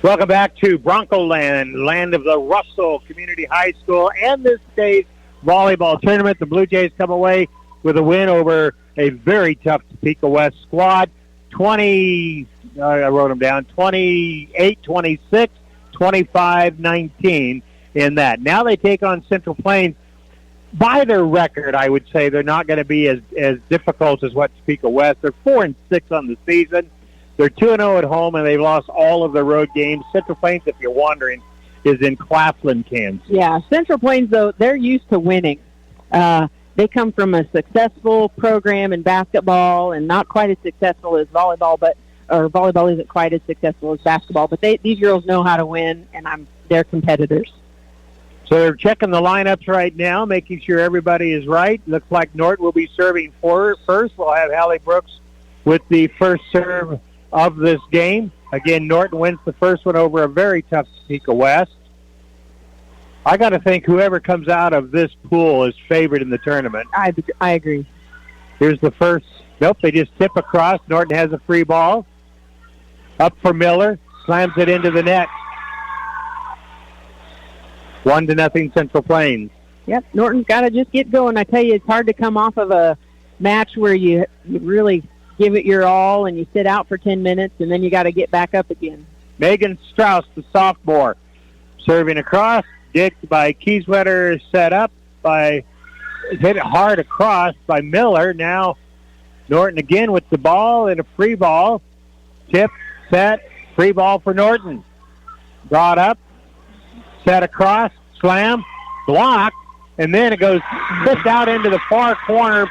Welcome back to Bronco Land, land of the Russell Community High School and this state volleyball tournament. The Blue Jays come away with a win over a very tough Topeka West squad. 28-26, 25-19 in that. Now they take on Central Plains. By their record, I would say they're not going to be as difficult as what Topeka West. They're 4-6 on the season. They're 2-0 at home, and they've lost all of their road games. Central Plains, if you're wondering, is in Claflin, Kansas. Yeah, Central Plains, though, they're used to winning. They come from a successful program in basketball and not quite as successful as volleyball, or volleyball isn't quite as successful as basketball. But these girls know how to win, and they're competitors. So they're checking the lineups right now, making sure everybody is right. Looks like Norton will be serving first. We'll have Hallie Brooks with the first serve of this game. Again, Norton wins the first one over a very tough Topeka West. I got to think whoever comes out of this pool is favored in the tournament. I agree. Here's the first. Nope, they just tip across. Norton has a free ball. Up for Miller. Slams it into the net. 1-0 Central Plains. Yep, Norton's got to just get going. I tell you, it's hard to come off of a match where you really give it your all and you sit out for 10 minutes, and then you got to get back up again. Megan Strauss, the sophomore, serving across. Dicked by Kieswetter, set up by, hit it hard across by Miller. Now Norton again with the ball and a free ball. Tip, set, free ball for Norton. Brought up, set across, slam, block, and then it goes just out into the far corner.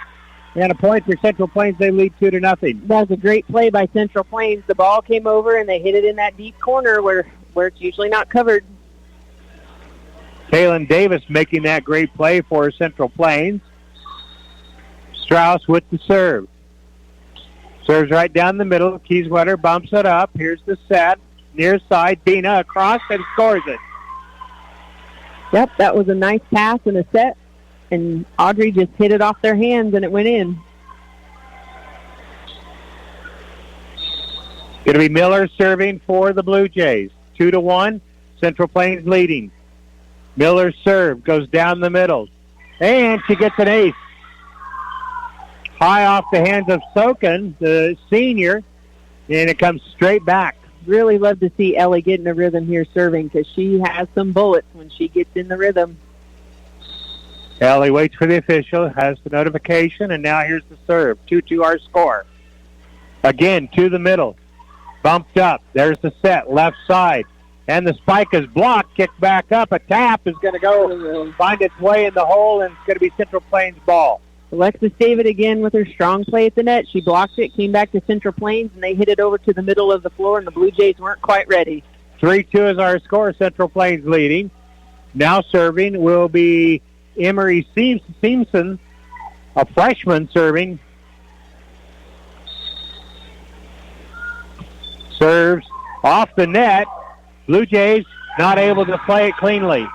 And a point for Central Plains. They lead 2-0. That was a great play by Central Plains. The ball came over, and they hit it in that deep corner where it's usually not covered. Kaylin Davis making that great play for Central Plains. Strauss with the serve. Serves right down the middle. Kieswetter bumps it up. Here's the set. Near side, Dina across and scores it. Yep, that was a nice pass and a set. And Audrey just hit it off their hands, and it went in. Going to be Miller serving for the Blue Jays. 2-1, Central Plains leading. Miller's serve goes down the middle. And she gets an ace. High off the hands of Soken, the senior, and it comes straight back. Really love to see Ellie get in a rhythm here serving because she has some bullets when she gets in the rhythm. Ellie waits for the official, has the notification, and now here's the serve. 2-2 our score. Again, to the middle. Bumped up. There's the set, left side. And the spike is blocked, kicked back up. A tap is going to go find its way in the hole, and it's going to be Central Plains ball. Alexis David again with her strong play at the net. She blocked it, came back to Central Plains, and they hit it over to the middle of the floor, and the Blue Jays weren't quite ready. 3-2 is our score. Central Plains leading. Now serving will be Emery Simpson, a freshman serving. Serves off the net. Blue Jays not able to play it cleanly.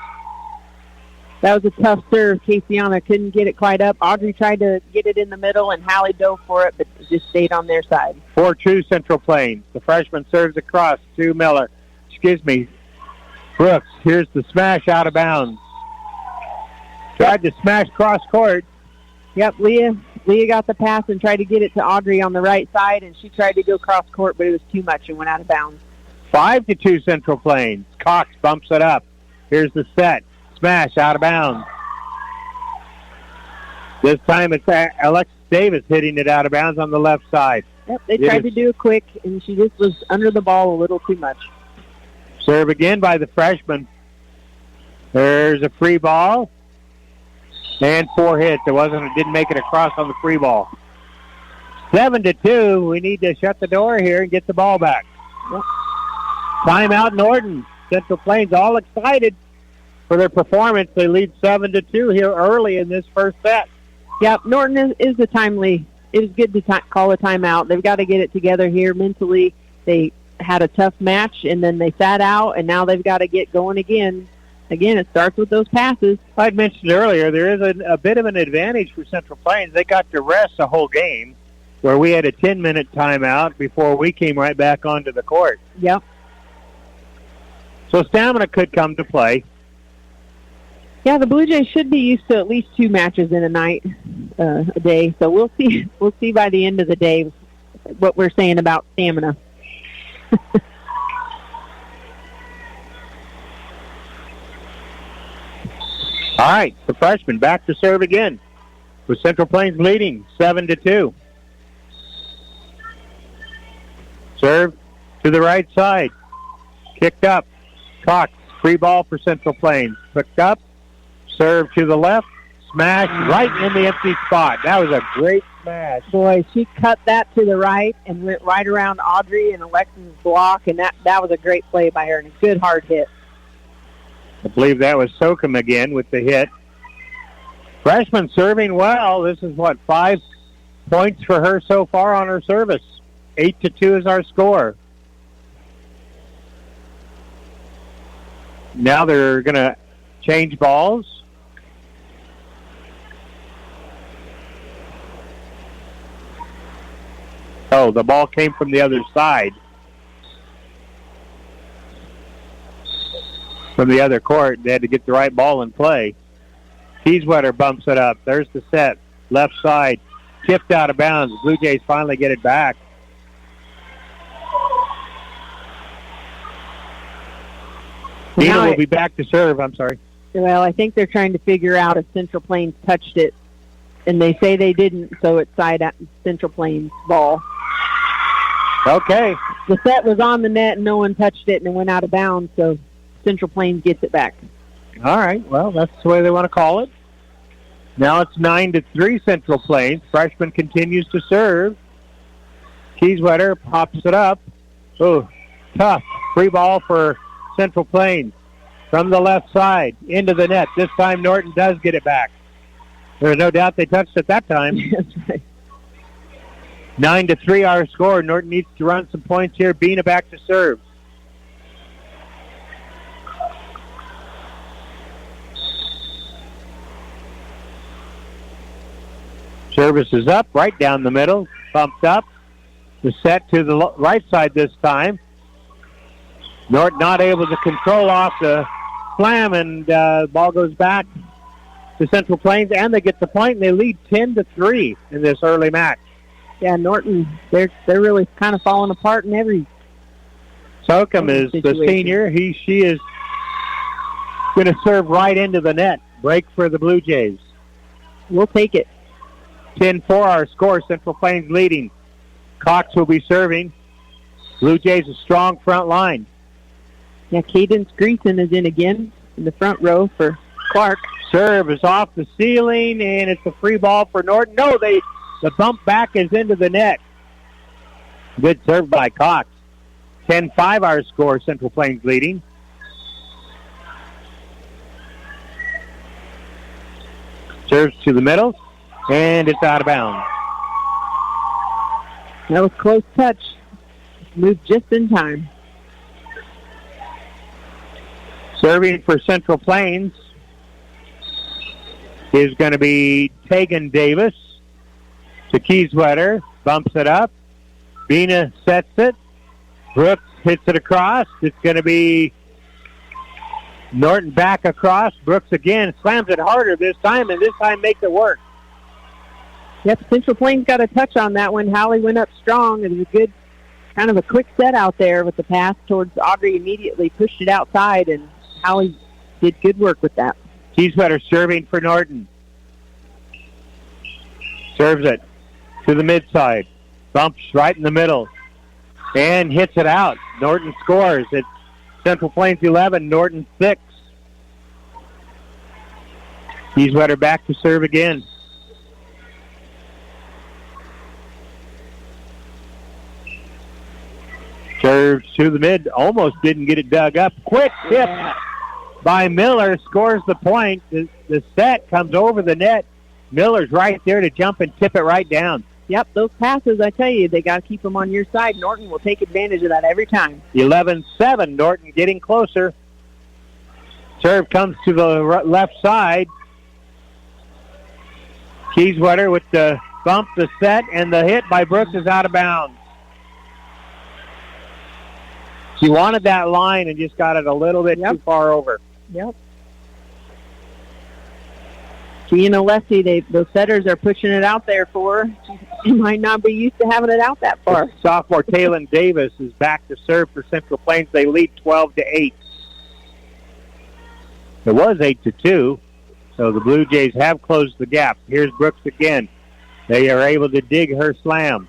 That was a tough serve. Casiana couldn't get it quite up. Audrey tried to get it in the middle, and Hallie dove for it, but it just stayed on their side. 4-2 Central Plains. The freshman serves across to Miller. Brooks. Here's the smash out of bounds. Tried to smash cross court. Yep, Leah got the pass and tried to get it to Audrey on the right side, and she tried to go cross court, but it was too much and went out of bounds. 5-2 Central Plains. Cox bumps it up. Here's the set. Smash out of bounds. This time it's Alexis Davis hitting it out of bounds on the left side. Yep, they tried to do it quick, and she just was under the ball a little too much. Serve again by the freshman. There's a free ball. And 4 hits. It didn't make it across on the free ball. 7-2. We need to shut the door here and get the ball back. Yep. Timeout Norton. Central Plains all excited for their performance. They lead 7-2 here early in this first set. Yep, Norton is the timely. It is good to call a timeout. They've got to get it together here mentally. They had a tough match, and then they sat out, and now they've got to get going again. Again, it starts with those passes. I'd mentioned earlier there is a bit of an advantage for Central Plains. They got to rest the whole game, where we had a 10-minute timeout before we came right back onto the court. Yep. So stamina could come to play. Yeah, the Blue Jays should be used to at least 2 matches in a night, a day. So we'll see. We'll see by the end of the day what we're saying about stamina. All right, the freshman back to serve again, with Central Plains leading 7-2. Serve to the right side, kicked up. Cox, free ball for Central Plains. Picked up, serve to the left, smash right in the empty spot. That was a great smash. Boy, she cut that to the right and went right around Audrey and Alexis's block, and that was a great play by her and a good hard hit. I believe that was Sokum again with the hit. Freshman serving well. This is, 5 points for her so far on her service. 8-2 is our score. Now they're going to change balls. Oh, the ball came from the other side. From the other court. They had to get the right ball in play. Kieswetter bumps it up. There's the set. Left side. Tipped out of bounds. Blue Jays finally get it back. Dina will be back to serve. I'm sorry. Well, I think they're trying to figure out if Central Plains touched it, and they say they didn't, so it's side at Central Plains ball. Okay. The set was on the net, and no one touched it, and it went out of bounds, so Central Plains gets it back. All right. Well, that's the way they want to call it. Now it's 9-3 Central Plains. Freshman continues to serve. Kieswetter pops it up. Oh, tough. Free ball for Central Plains from the left side into the net. This time Norton does get it back. There's no doubt they touched it that time. That's right. 9-3 our score. Norton needs to run some points here. Bina back to serve. Service is up, right down the middle, bumped up. The set to the right side this time. Norton not able to control off the slam, and the ball goes back to Central Plains, and they get the point, and they lead 10-3 in this early match. Yeah, Norton, they're really kind of falling apart in every Sokum is the senior. She is going to serve right into the net. Break for the Blue Jays. We'll take it. 10-4 our score. Central Plains leading. Cox will be serving. Blue Jays a strong front line. Yeah, Cadence Greason is in again in the front row for Clark. Serve is off the ceiling, and it's a free ball for Norton. No, the bump back is into the net. Good serve by Cox. 10-5 our score. Central Plains leading. Serves to the middle, and it's out of bounds. That was close touch. Moved just in time. Serving for Central Plains is going to be Tegan Davis. To Kieswetter, bumps it up. Bina sets it. Brooks hits it across. It's going to be Norton back across. Brooks again slams it harder this time, and this time makes it work. Yep, Central Plains got a touch on that one. Hallie went up strong. It was a good, kind of a quick set out there with the pass towards Audrey. Immediately pushed it outside, and Hallie did good work with that. Kieswetter serving for Norton. Serves it to the mid side. Bumps right in the middle. And hits it out. Norton scores. It's Central Plains 11, Norton 6. Kieswetter back to serve again. Serves to the mid. Almost didn't get it dug up. Quick tip by Miller. Scores the point. The set comes over the net. Miller's right there to jump and tip it right down. Yep, those passes, I tell you, they got to keep them on your side. Norton will take advantage of that every time. 11-7. Norton getting closer. Serve comes to the left side. Kieswetter with the bump, the set, and the hit by Brooks is out of bounds. She wanted that line and just got it a little bit too far over. Yep. She and Alessi, those setters are pushing it out there for her. She might not be used to having it out that far. Sophomore Taylon Davis is back to serve for Central Plains. They lead 12-8. It was 8-2, so the Blue Jays have closed the gap. Here's Brooks again. They are able to dig her slam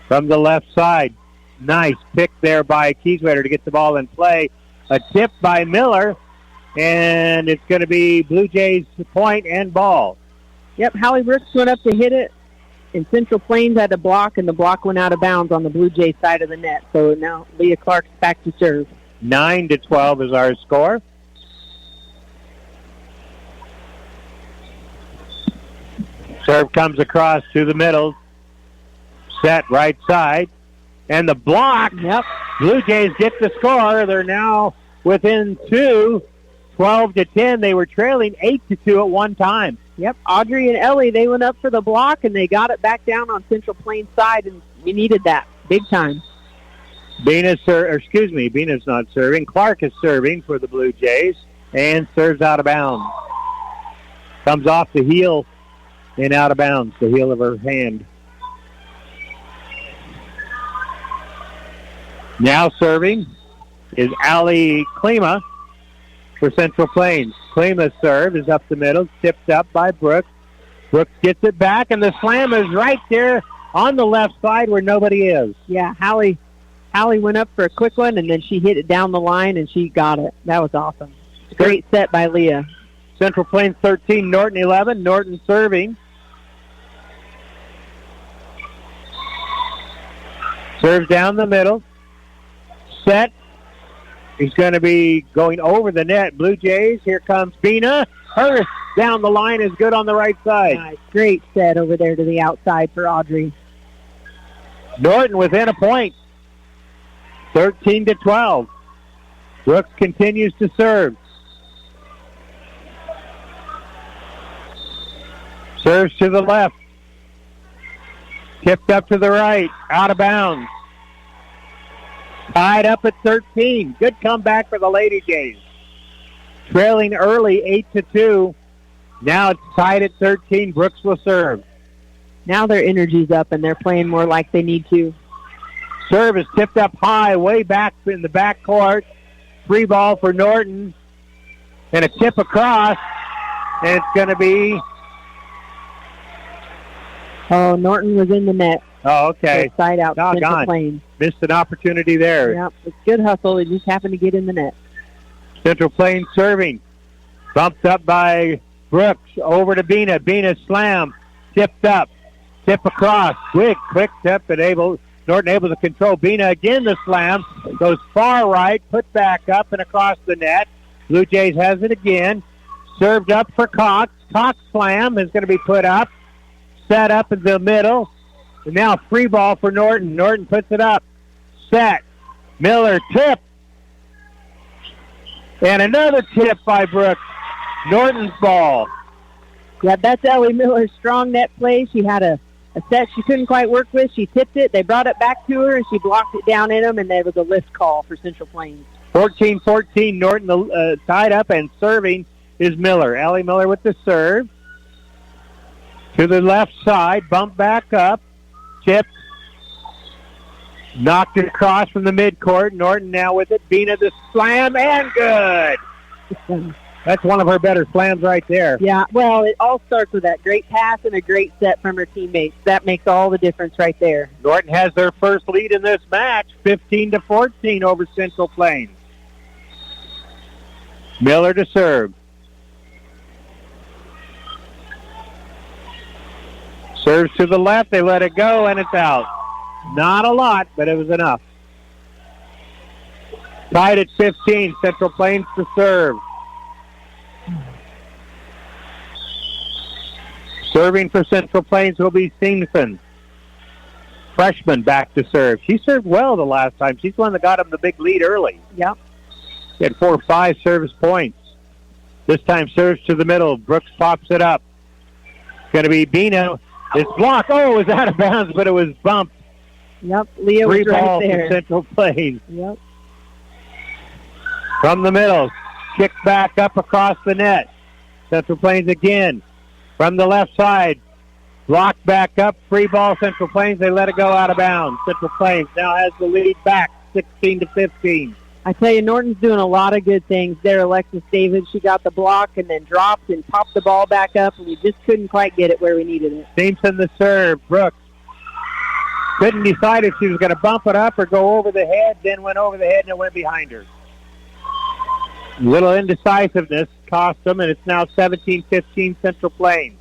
from the left side. Nice pick there by Kieswetter to get the ball in play. A tip by Miller, and it's going to be Blue Jays point and ball. Yep, Hallie Brooks went up to hit it, and Central Plains had a block, and the block went out of bounds on the Blue Jays side of the net. So now Leah Clark's back to serve. 9-12 is our score. Serve comes across to the middle. Set right side. And the block. Yep. Blue Jays get the score. They're now within 2, 12-10. They were trailing 8-2 at one time. Yep. Audrey and Ellie, they went up for the block, and they got it back down on Central Plains side, and we needed that big time. Bina's not serving. Clark is serving for the Blue Jays and serves out of bounds. Comes off the heel and out of bounds, the heel of her hand. Now serving is Allie Klima for Central Plains. Klima's serve is up the middle, tipped up by Brooks. Brooks gets it back, and the slam is right there on the left side where nobody is. Yeah, Hallie went up for a quick one, and then she hit it down the line, and she got it. That was awesome. Great set by Leah. Central Plains 13, Norton 11. Norton serving. Serves down the middle. Set. He's going to be going over the net. Blue Jays. Here comes Bina. Her down the line is good on the right side. Nice. Great set over there to the outside for Audrey. Norton within a point. 13-12. Brooks continues to serve. Serves to the left. Tipped up to the right. Out of bounds. Tied up at 13. Good comeback for the Lady Jays. Trailing early 8-2. Now it's tied at 13. Brooks will serve. Now their energy's up and they're playing more like they need to. Serve is tipped up high, way back in the backcourt. Free ball for Norton. And a tip across. And it's going to be... Oh, Norton was in the net. Oh, okay. Side out. Central Plains. Missed an opportunity there. Yep, it's good hustle. It just happened to get in the net. Central Plains serving. Bumped up by Brooks. Over to Bina. Bina slam. Tipped up. Tip across. Quick tip. And Norton able to control Bina again. The slam goes far right. Put back up and across the net. Blue Jays has it again. Served up for Cox. Cox slam is going to be put up. Set up in the middle. And now free ball for Norton. Norton puts it up. Set. Miller tip. And another tip by Brooks. Norton's ball. Yeah, that's Ellie Miller's strong net play. She had a set she couldn't quite work with. She tipped it. They brought it back to her, and she blocked it down in them, and there was a lift call for Central Plains. 14-14. Norton tied up, and serving is Miller. Ellie Miller with the serve. To the left side. Bump back up. Tipped. Knocked it across from the midcourt. Norton now with it. Bina the slam, and good. That's one of her better slams right there. Yeah, well, it all starts with that great pass and a great set from her teammates. That makes all the difference right there. Norton has their first lead in this match, 15-14 over Central Plains. Miller to serve. Serves to the left. They let it go, and it's out. Not a lot, but it was enough. Tied at 15. Central Plains to serve. Serving for Central Plains will be Singson. Freshman back to serve. She served well the last time. She's the one that got him the big lead early. Yep. She had 4 or 5 service points. This time serves to the middle. Brooks pops it up. It's going to be Bina. It's blocked. Oh, it was out of bounds, but it was bumped. Yep, Leah was right there. Free ball for Central Plains. Yep. From the middle, kick back up across the net. Central Plains again. From the left side, block back up, free ball Central Plains. They let it go out of bounds. Central Plains now has the lead back, 16-15. I tell you, Norton's doing a lot of good things there. Alexis Davis, she got the block and then dropped and popped the ball back up, and we just couldn't quite get it where we needed it. Simpson the serve. Brooks couldn't decide if she was going to bump it up or go over the head, then went over the head and it went behind her. Little indecisiveness cost them, and it's now 17-15 Central Plains.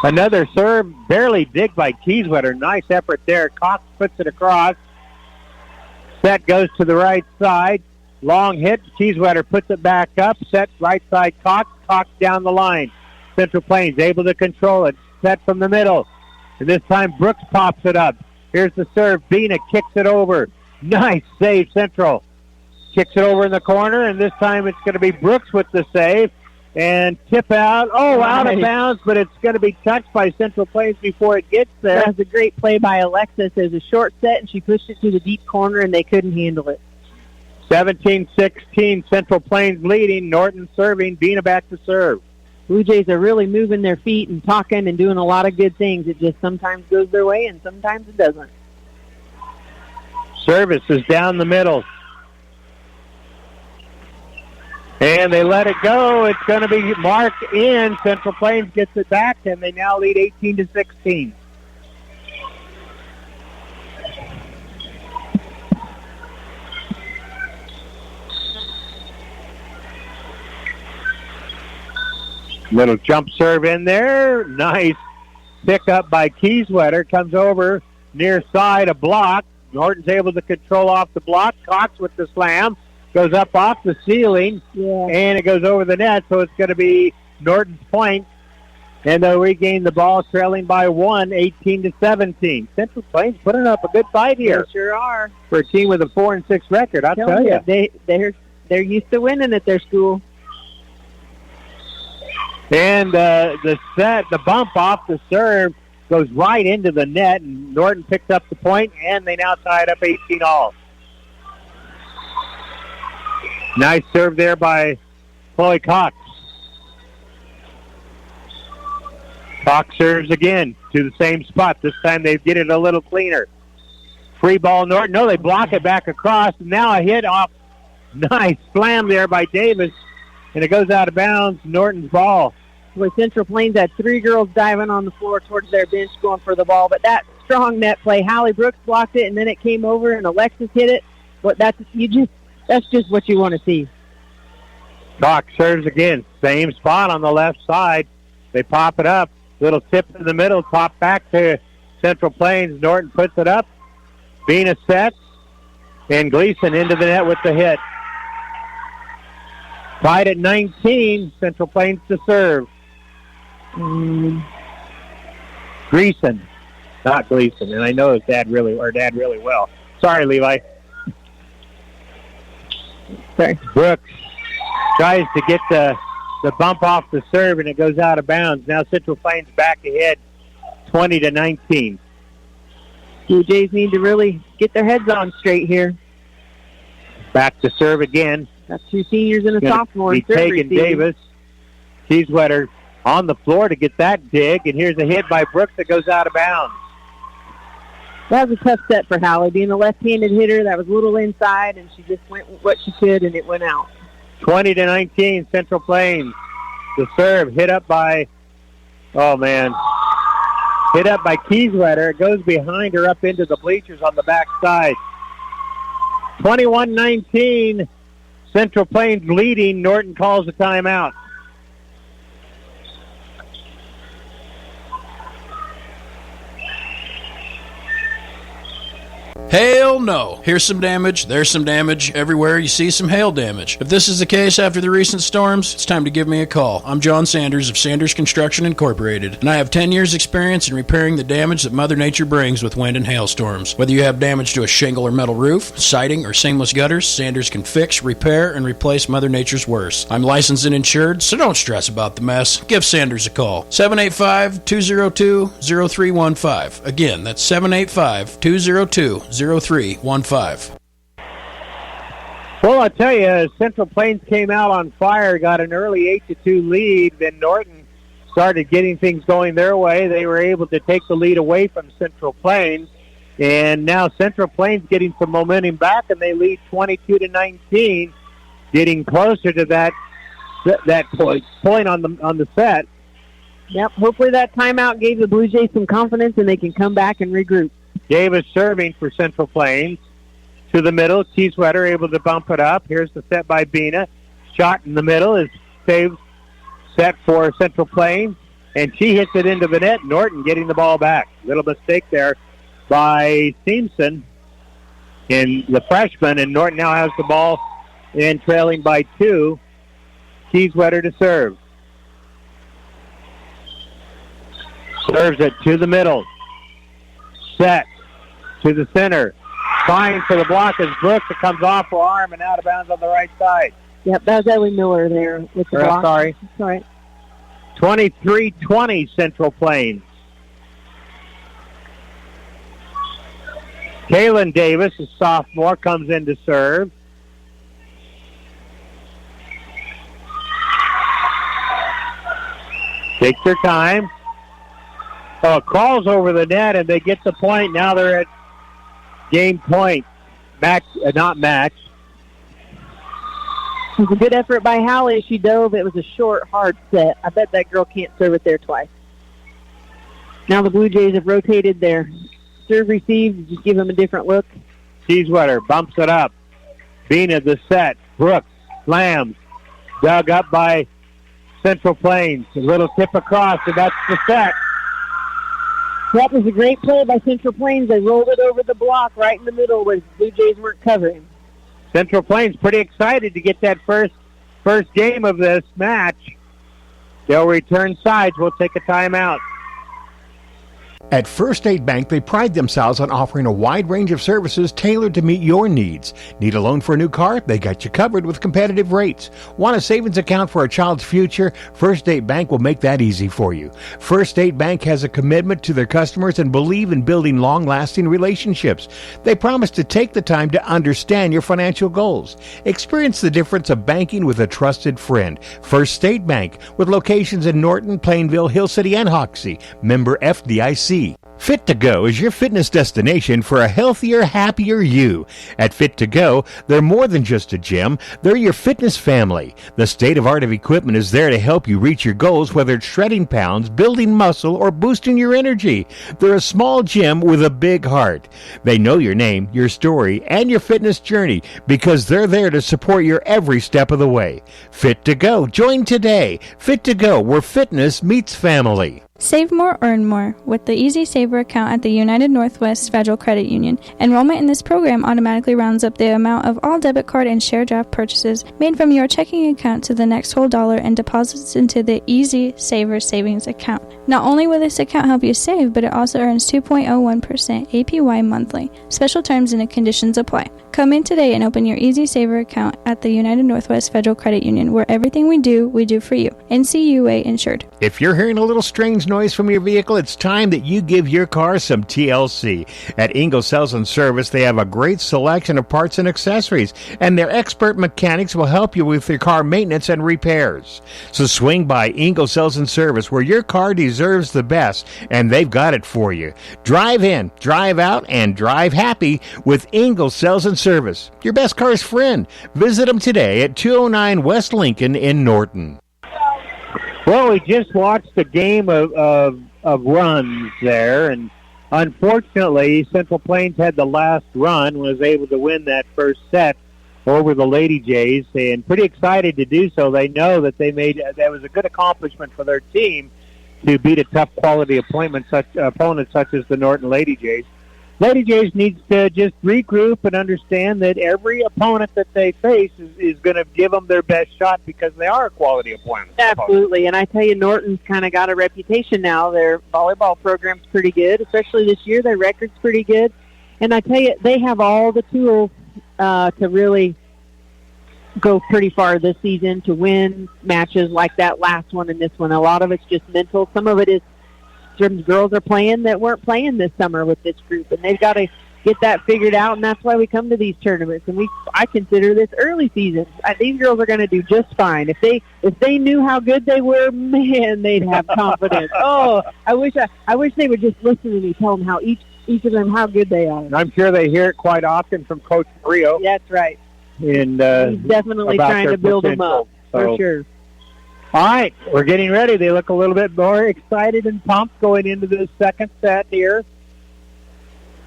Another serve, barely digged by Kieswetter. Nice effort there. Cox puts it across. Set goes to the right side. Long hit. Kieswetter puts it back up. Set right side Cox. Cox down the line. Central Plains able to control it. Set from the middle. And this time Brooks pops it up. Here's the serve. Bina kicks it over. Nice save, Central. Kicks it over in the corner, and this time it's going to be Brooks with the save. And tip out. Oh, out of bounds, but it's going to be touched by Central Plains before it gets there. That was a great play by Alexis. It was a short set, and she pushed it to the deep corner, and they couldn't handle it. 17-16, Central Plains leading. Norton serving. Bina back to serve. Blue Jays are really moving their feet and talking and doing a lot of good things. It just sometimes goes their way, and sometimes it doesn't. Service is down the middle. And they let it go. It's going to be marked in. Central Plains gets it back, and they now lead 18-16. Little jump serve in there. Nice pick up by Kieswetter. Comes over near side, a block. Norton's able to control off the block. Cox with the slam. Goes up off the ceiling, and it goes over the net, so it's going to be Norton's point, and they'll regain the ball, trailing by 1, 18-17. Central Plains putting up a good fight here. They sure are. For a team with a 4-6 record, I'll tell you. They're used to winning at their school. And the bump off the serve goes right into the net, and Norton picks up the point, and they now tie it up 18-all. Nice serve there by Chloe Cox. Cox serves again to the same spot. This time they get it a little cleaner. Free ball, Norton. No, they block it back across. Now a hit off. Nice slam there by Davis. And it goes out of bounds. Norton's ball. With Central Plains had three girls diving on the floor towards their bench going for the ball. But that strong net play, Hallie Brooks blocked it, and then it came over, and Alexis hit it. But that's just what you want to see. Cox serves again. Same spot on the left side. They pop it up. Little tip in the middle. Pop back to Central Plains. Norton puts it up. Bina sets. And Gleason into the net with the hit. Tied at 19. Central Plains to serve. Gleason. Not Gleason. And I know his dad really well. Sorry, Levi. Sorry. Brooks tries to get the bump off the serve, and it goes out of bounds. Now Central Plains back ahead, 20-19. Blue Jays need to really get their heads on straight here. Back to serve again. Got two seniors and a sophomore. He's taking Davis. Kieswetter on the floor to get that dig, and here's a hit by Brooks that goes out of bounds. That was a tough set for Hallie. Being a left-handed hitter, that was a little inside, and she just went what she could, and it went out. 20-19, Central Plains. The serve hit up by, hit up by Kieswetter. It goes behind her up into the bleachers on the back side. 21-19, Central Plains leading. Norton calls a timeout. Hail no. Here's some damage, there's some damage, everywhere you see some hail damage. If this is the case after the recent storms, it's time to give me a call. I'm John Sanders of Sanders Construction Incorporated, and I have 10 years experience in repairing the damage that Mother Nature brings with wind and hailstorms. Whether you have damage to a shingle or metal roof, siding, or seamless gutters, Sanders can fix, repair, and replace Mother Nature's worst. I'm licensed and insured, so don't stress about the mess. Give Sanders a call. 785-202-0315. Again, that's 785-202-0315. Well, I'll tell you, Central Plains came out on fire, got an early 8-2 lead. Then Norton started getting things going their way. They were able to take the lead away from Central Plains. And now Central Plains getting some momentum back, and they lead 22-19, getting closer to that point on the set. Yep, hopefully that timeout gave the Blue Jays some confidence and they can come back and regroup. Davis serving for Central Plains. To the middle, Kieswetter able to bump it up. Here's the set by Bina. Shot in the middle is saved, set for Central Plains, and she hits it into the net. Norton getting the ball back. Little mistake there by Simpson in the freshman, and Norton now has the ball and trailing by 2. Kieswetter to serve. Serves it to the middle. Set to the center. Trying for the block is Brooks. It comes off her arm and out of bounds on the right side. Yep, that was Ellie Miller there with the block. Sorry. That's all right. 23-20 Central Plains. Kaylin Davis, a sophomore, comes in to serve. Takes their time. Oh, crawls over the net, and they get the point. Now they're at game point. Not match. It was a good effort by Hallie. She dove. It was a short, hard set. I bet that girl can't serve it there twice. Now the Blue Jays have rotated their serve receive. Just give them a different look. Kieswetter bumps it up. Bina the set. Brooks slams. Dug up by Central Plains. A little tip across, and that's the set. That was a great play by Central Plains. They rolled it over the block right in the middle where the Blue Jays weren't covering. Central Plains pretty excited to get that first game of this match. They'll return sides. We'll take a timeout. At First State Bank, they pride themselves on offering a wide range of services tailored to meet your needs. Need a loan for a new car? They got you covered with competitive rates. Want a savings account for a child's future? First State Bank will make that easy for you. First State Bank has a commitment to their customers and believe in building long-lasting relationships. They promise to take the time to understand your financial goals. Experience the difference of banking with a trusted friend. First State Bank, with locations in Norton, Plainville, Hill City, and Hoxie. Member FDIC. Fit to Go is your fitness destination for a healthier, happier you. At Fit to Go, they're more than just a gym. They're your fitness family. The state-of-art of equipment is there to help you reach your goals, whether it's shredding pounds, building muscle, or boosting your energy. They're a small gym with a big heart. They know your name, your story, and your fitness journey because they're there to support your every step of the way. Fit to Go. Join today. Fit to Go, where fitness meets family. Save more, earn more with the Easy Saver account at the United Northwest Federal Credit Union. Enrollment in this program automatically rounds up the amount of all debit card and share draft purchases made from your checking account to the next whole dollar and deposits into the Easy Saver savings account. Not only will this account help you save, but it also earns 2.01% APY monthly. Special terms and conditions apply. Come in today and open your Easy Saver account at the United Northwest Federal Credit Union, where everything we do for you. NCUA insured. If you're hearing a little strange noise from your vehicle, it's time that you give your car some TLC. At Ingalls Sales and Service, they have a great selection of parts and accessories, and their expert mechanics will help you with your car maintenance and repairs. So swing by Ingalls Sales and Service, where your car deserves the best, and they've got it for you. Drive in, drive out, and drive happy with Ingalls Sales and Service, your best car's friend. Visit them today at 209 West Lincoln in Norton. Well, we just watched a game of runs there, and unfortunately, Central Plains had the last run, was able to win that first set over the Lady Jays, and pretty excited to do so. They know that that was a good accomplishment for their team to beat a tough quality opponent such as the Norton Lady Jays. Lady Jays needs to just regroup and understand that every opponent that they face is going to give them their best shot because they are a quality opponent. Absolutely, and I tell you, Norton's kind of got a reputation now. Their volleyball program's pretty good, especially this year. Their record's pretty good. And I tell you, they have all the tools to really go pretty far this season to win matches like that last one and this one. A lot of it's just mental. Some of it is some girls are playing that weren't playing this summer with this group, and they've got to get that figured out, and that's why we come to these tournaments. And I consider this early season. These girls are going to do just fine. If they knew how good they were, man, they'd have confidence. I wish they would just listen to me, tell them how each of them how good they are. And I'm sure they hear it quite often from Coach Rio. That's right. And he's definitely trying to build them up, for sure. All right, we're getting ready. They look a little bit more excited and pumped going into the second set here.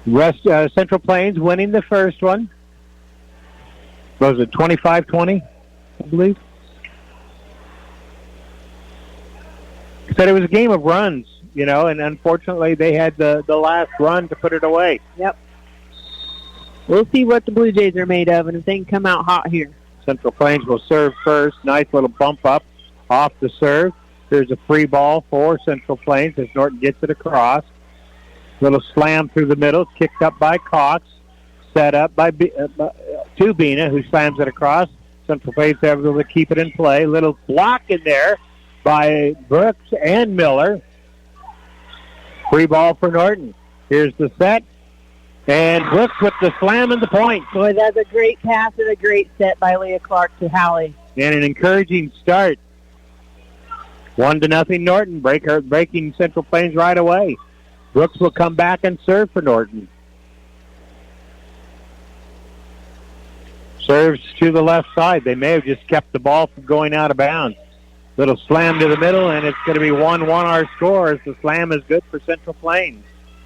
Central Plains winning the first one. Was it 25-20, I believe? Said it was a game of runs, and unfortunately they had the last run to put it away. Yep. We'll see what the Blue Jays are made of and if they can come out hot here. Central Plains will serve first. Nice little bump up off the serve. There's a free ball for Central Plains as Norton gets it across. Little slam through the middle, kicked up by Cox, set up by to Bina, who slams it across. Central Plains able to keep it in play. Little block in there by Brooks and Miller. Free ball for Norton. Here's the set. And Brooks with the slam and the point. Boy, that's a great pass and a great set by Leah Clark to Hallie. And an encouraging start. 1-0 Norton, breaking Central Plains right away. Brooks will come back and serve for Norton. Serves to the left side. They may have just kept the ball from going out of bounds. Little slam to the middle, and it's going to be 1-1 our score as the slam is good for Central Plains.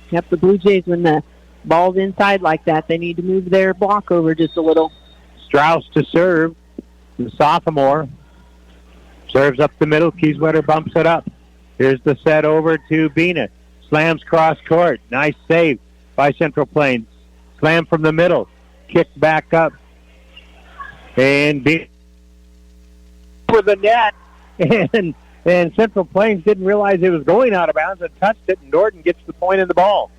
Yep, the Blue Jays, when the ball's inside like that, they need to move their block over just a little. Strauss to serve. The sophomore serves up the middle. Kieswetter bumps it up. Here's the set over to Bina. Slams cross court. Nice save by Central Plains. Slam from the middle. Kick back up. And Bina over the net. And Central Plains didn't realize it was going out of bounds and touched it. And Norton gets the point in the ball.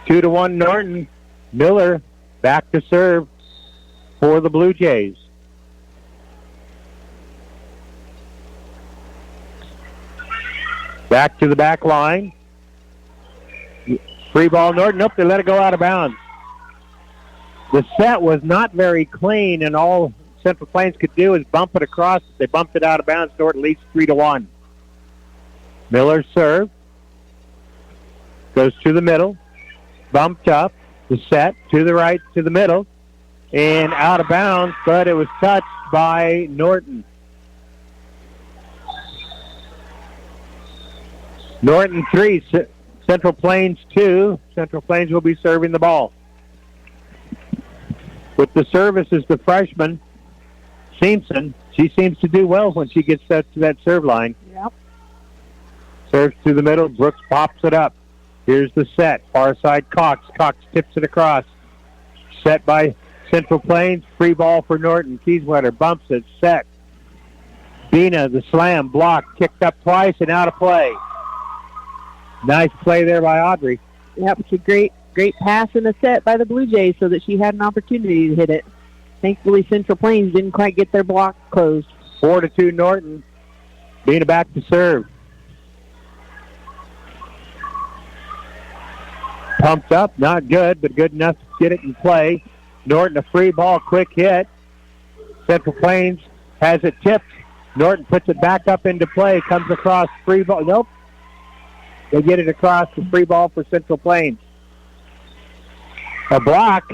2-1 Norton. Miller back to serve for the Blue Jays. Back to the back line. Free ball, Norton. Nope, they let it go out of bounds. The set was not very clean, and all Central Plains could do is bump it across. They bumped it out of bounds. Norton leads 3-1. Miller serve. Goes to the middle. Bumped up. The set to the right, to the middle. And out of bounds, but it was touched by Norton. Norton 3, Central Plains 2. Central Plains will be serving the ball. With the service is the freshman, Simpson. She seems to do well when she gets to that serve line. Yep. Serves to the middle. Brooks pops it up. Here's the set. Far side Cox. Cox tips it across. Set by Central Plains. Free ball for Norton. Kieswetter bumps it. Set. Bina, the slam, blocked, kicked up twice and out of play. Nice play there by Audrey. Yep, it's a great pass in the set by the Blue Jays so that she had an opportunity to hit it. Thankfully, Central Plains didn't quite get their block closed. 4-2 Norton. Bina back to serve. Pumped up, not good, but good enough to get it in play. Norton, a free ball, quick hit. Central Plains has it tipped. Norton puts it back up into play, comes across, free ball. Nope. They get it across, the free ball for Central Plains. A block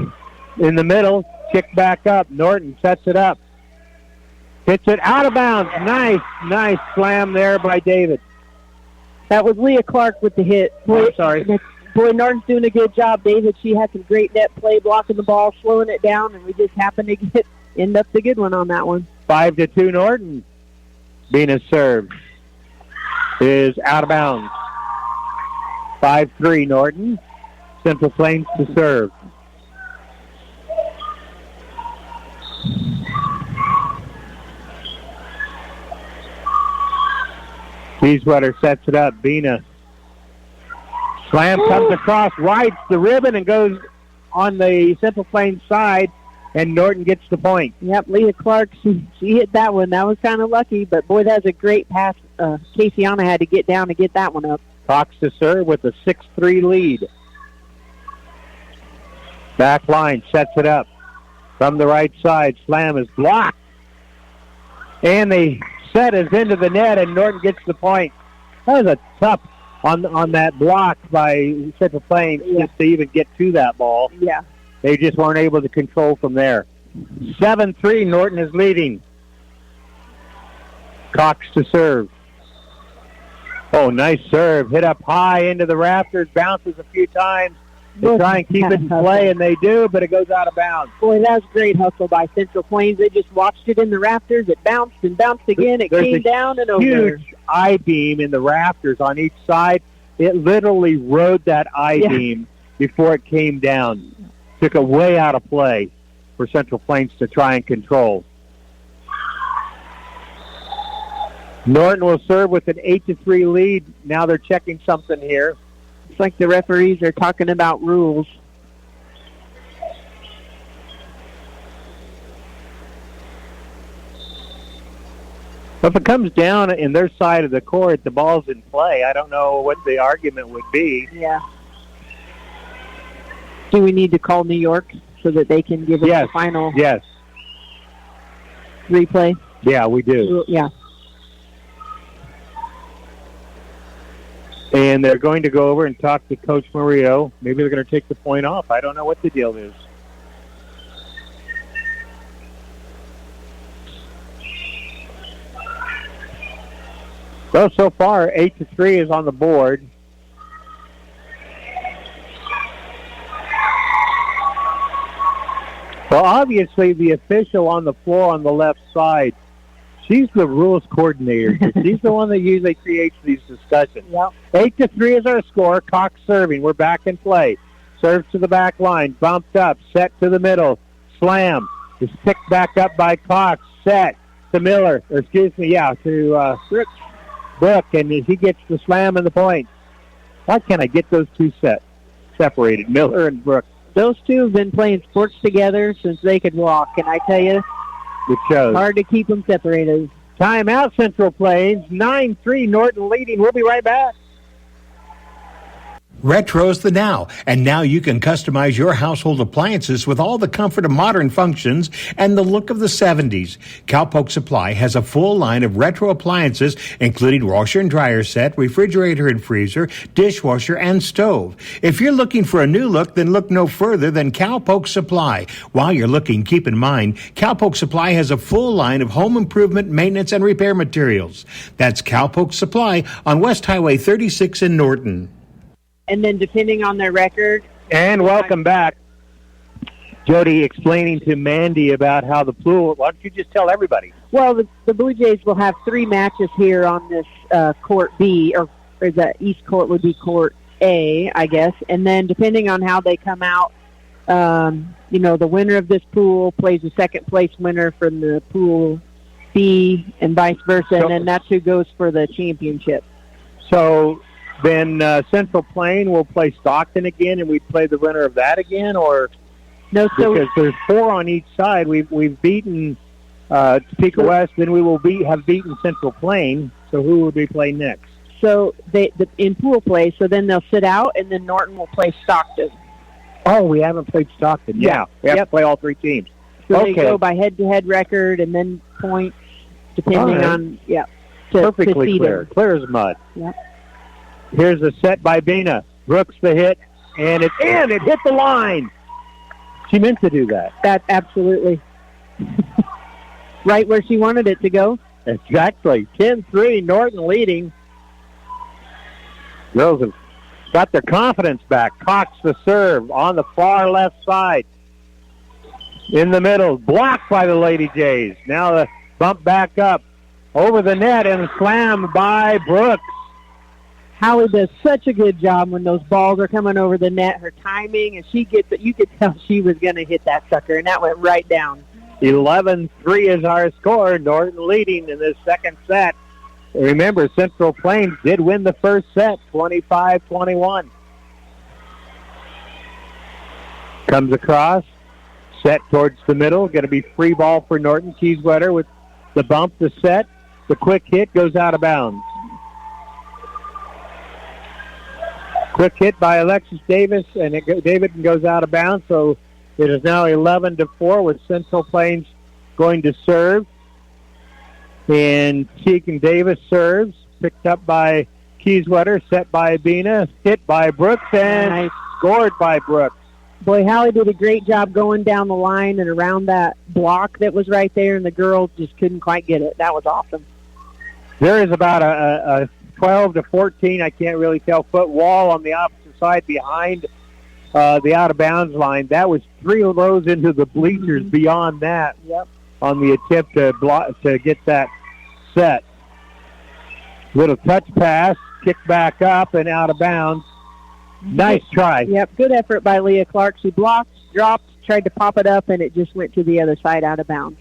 in the middle, kick back up. Norton sets it up. Hits it out of bounds. Nice slam there by David. That was Leah Clark with the hit. Boy, sorry. Boy, Norton's doing a good job, David. She had some great net play, blocking the ball, slowing it down, and we just happened to end up the good one on that one. 5-2 Norton. Bina's serve is out of bounds. 5-3 Norton. Central Plains to serve. Kieswetter sets it up. Bina. Slam comes across, rides the ribbon and goes on the Central Plains side, and Norton gets the point. Yep, Leah Clark, she hit that one. That was kind of lucky, but boy, that was a great pass. Caseyana had to get down to get that one up. Cox to serve with a 6-3 lead. Back line sets it up from the right side. Slam is blocked. And the set is into the net, and Norton gets the point. That was a tough on that block by Central Plains just to even get to that ball. Yeah. They just weren't able to control from there. 7-3, Norton is leading. Cox to serve. Oh, nice serve. Hit up high into the rafters, bounces a few times. They try and keep it in play, and they do, but it goes out of bounds. Boy, that was great hustle by Central Plains. They just watched it in the rafters. It bounced and bounced again. It came down and over. Huge I-beam in the rafters on each side. It literally rode that I-beam before it came down. Took it way out of play for Central Plains to try and control. Norton will serve with an 8-3 lead. Now they're checking something here. It's like the referees are talking about rules. If it comes down in their side of the court, the ball's in play. I don't know what the argument would be. Yeah. Do we need to call New York so that they can give us the final replay? Yeah, we do. Yeah. And they're going to go over and talk to Coach Murillo. Maybe they're going to take the point off. I don't know what the deal is. Well, so far, 8-3 is on the board. Well, obviously, the official on the floor on the left side, she's the rules coordinator. She's the one that usually creates these discussions. Yep. 8-3 is our score. Cox serving. We're back in play. Serves to the back line. Bumped up. Set to the middle. Slam. Is picked back up by Cox. Set to Miller. Or to Brooke. And he gets the slam and the point. Why can't I get those two separated? Miller and Brooke. Those two have been playing sports together since they could walk. And I tell you, it shows. Hard to keep them separated. Timeout, Central Plains. 9-3, Norton leading. We'll be right back. Retro's the now, and now you can customize your household appliances with all the comfort of modern functions and the look of the 70s. Cowpoke Supply has a full line of retro appliances, including washer and dryer set, refrigerator and freezer, dishwasher, and stove. If you're looking for a new look, then look no further than Cowpoke Supply. While you're looking, keep in mind, Cowpoke Supply has a full line of home improvement, maintenance, and repair materials. That's Cowpoke Supply on West Highway 36 in Norton. And then depending on their record. And welcome back. Jody explaining to Mandy about how the pool, why don't you just tell everybody? Well, the Blue Jays will have 3 matches here on this Court B, or the East Court would be Court A, I guess. And then depending on how they come out, the winner of this pool plays the second place winner from the Pool B and vice versa, and then that's who goes for the championship. So then Central Plain will play Stockton again, and we play the winner of that again, or no? So because there's 4 on each side, we've beaten Topeka West, then we will have beaten Central Plain. So who would we play next? So in pool play, so then they'll sit out, and then Norton will play Stockton. Oh, we haven't played Stockton. Yeah, we have to play all 3 teams. So they go by head-to-head record, and then points depending on perfectly clear as mud. Yep. Here's a set by Bina. Brooks the hit, and it's in. It hit the line. She meant to do that. That absolutely. Right where she wanted it to go. Exactly. 10-3, Norton leading. Girls have got their confidence back. Cox the serve on the far left side. In the middle, blocked by the Lady Jays. Now the bump back up. Over the net and slammed by Brooks. Hallie does such a good job when those balls are coming over the net. Her timing, and she gets it. You could tell she was going to hit that sucker, and that went right down. 11-3 is our score. Norton leading in this second set. Remember, Central Plains did win the first set, 25-21. Comes across, set towards the middle. Going to be free ball for Norton. Kieswetter with the bump, the set. The quick hit goes out of bounds. Quick hit by Alexis Davis, and David goes out of bounds, so It is now 11-4 with Central Plains going to serve. And Keegan Davis serves, picked up by Kieswetter, set by Abina, hit by Brooks, and scored by Brooks. Boy, Hallie did a great job going down the line and around that block that was right there, and the girls just couldn't quite get it. That was awesome. There is about a 12 to 14, I can't really tell, foot wall on the opposite side behind the out-of-bounds line. That was 3 rows into the bleachers beyond that on the attempt to get that set. Little touch pass, kick back up and out of bounds. Nice try. Yep, good effort by Leah Clark. She blocked, dropped, tried to pop it up, and it just went to the other side out of bounds.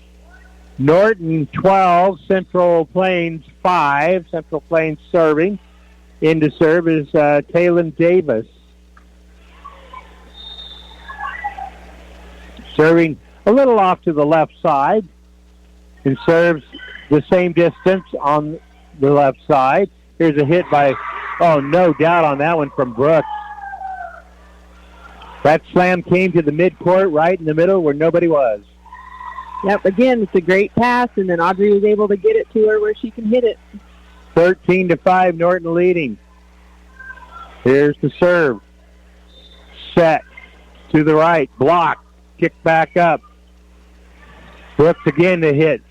Norton 12, Central Plains 5. Central Plains serving. In to serve is Taylon Davis. Serving a little off to the left side and serves the same distance on the left side. Here's a hit by, no doubt on that one from Brooks. That slam came to the midcourt right in the middle where nobody was. Yep, again, it's a great pass, and then Audrey was able to get it to her where she can hit it. 13-5, Norton leading. Here's the serve. Set to the right, block, kick back up. Brooks again to hit.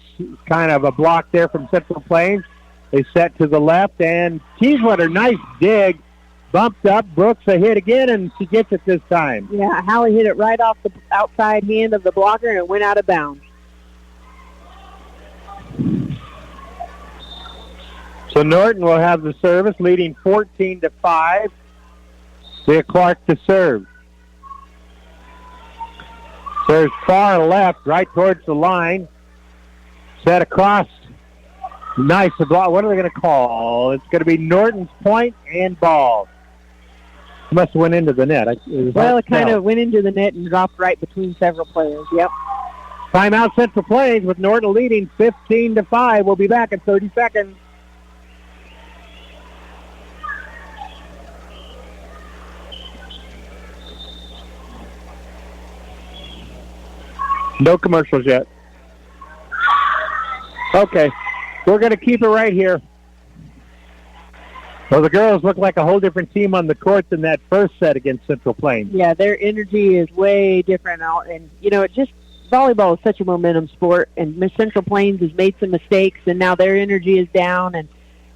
Kind of a block there from Central Plains. They set to the left, and Kieswetter, nice dig. Bumped up, Brooks a hit again, and she gets it this time. Yeah, Hallie hit it right off the outside hand of the blocker, and it went out of bounds. So Norton will have the service, leading 14-5. Leah Clark to serve. Serves far left, right towards the line. Set across. Nice block. What are they going to call? It's going to be Norton's point and ball. It must have went into the net. It kind of went into the net and dropped right between several players. Yep. Timeout Central Plains with Norton leading 15-5. We'll be back in 30 seconds. No commercials yet. Okay. We're going to keep it right here. Well, the girls look like a whole different team on the court than that first set against Central Plains. Yeah, their energy is way different. And, volleyball is such a momentum sport, and Miss Central Plains has made some mistakes, and now their energy is down. And,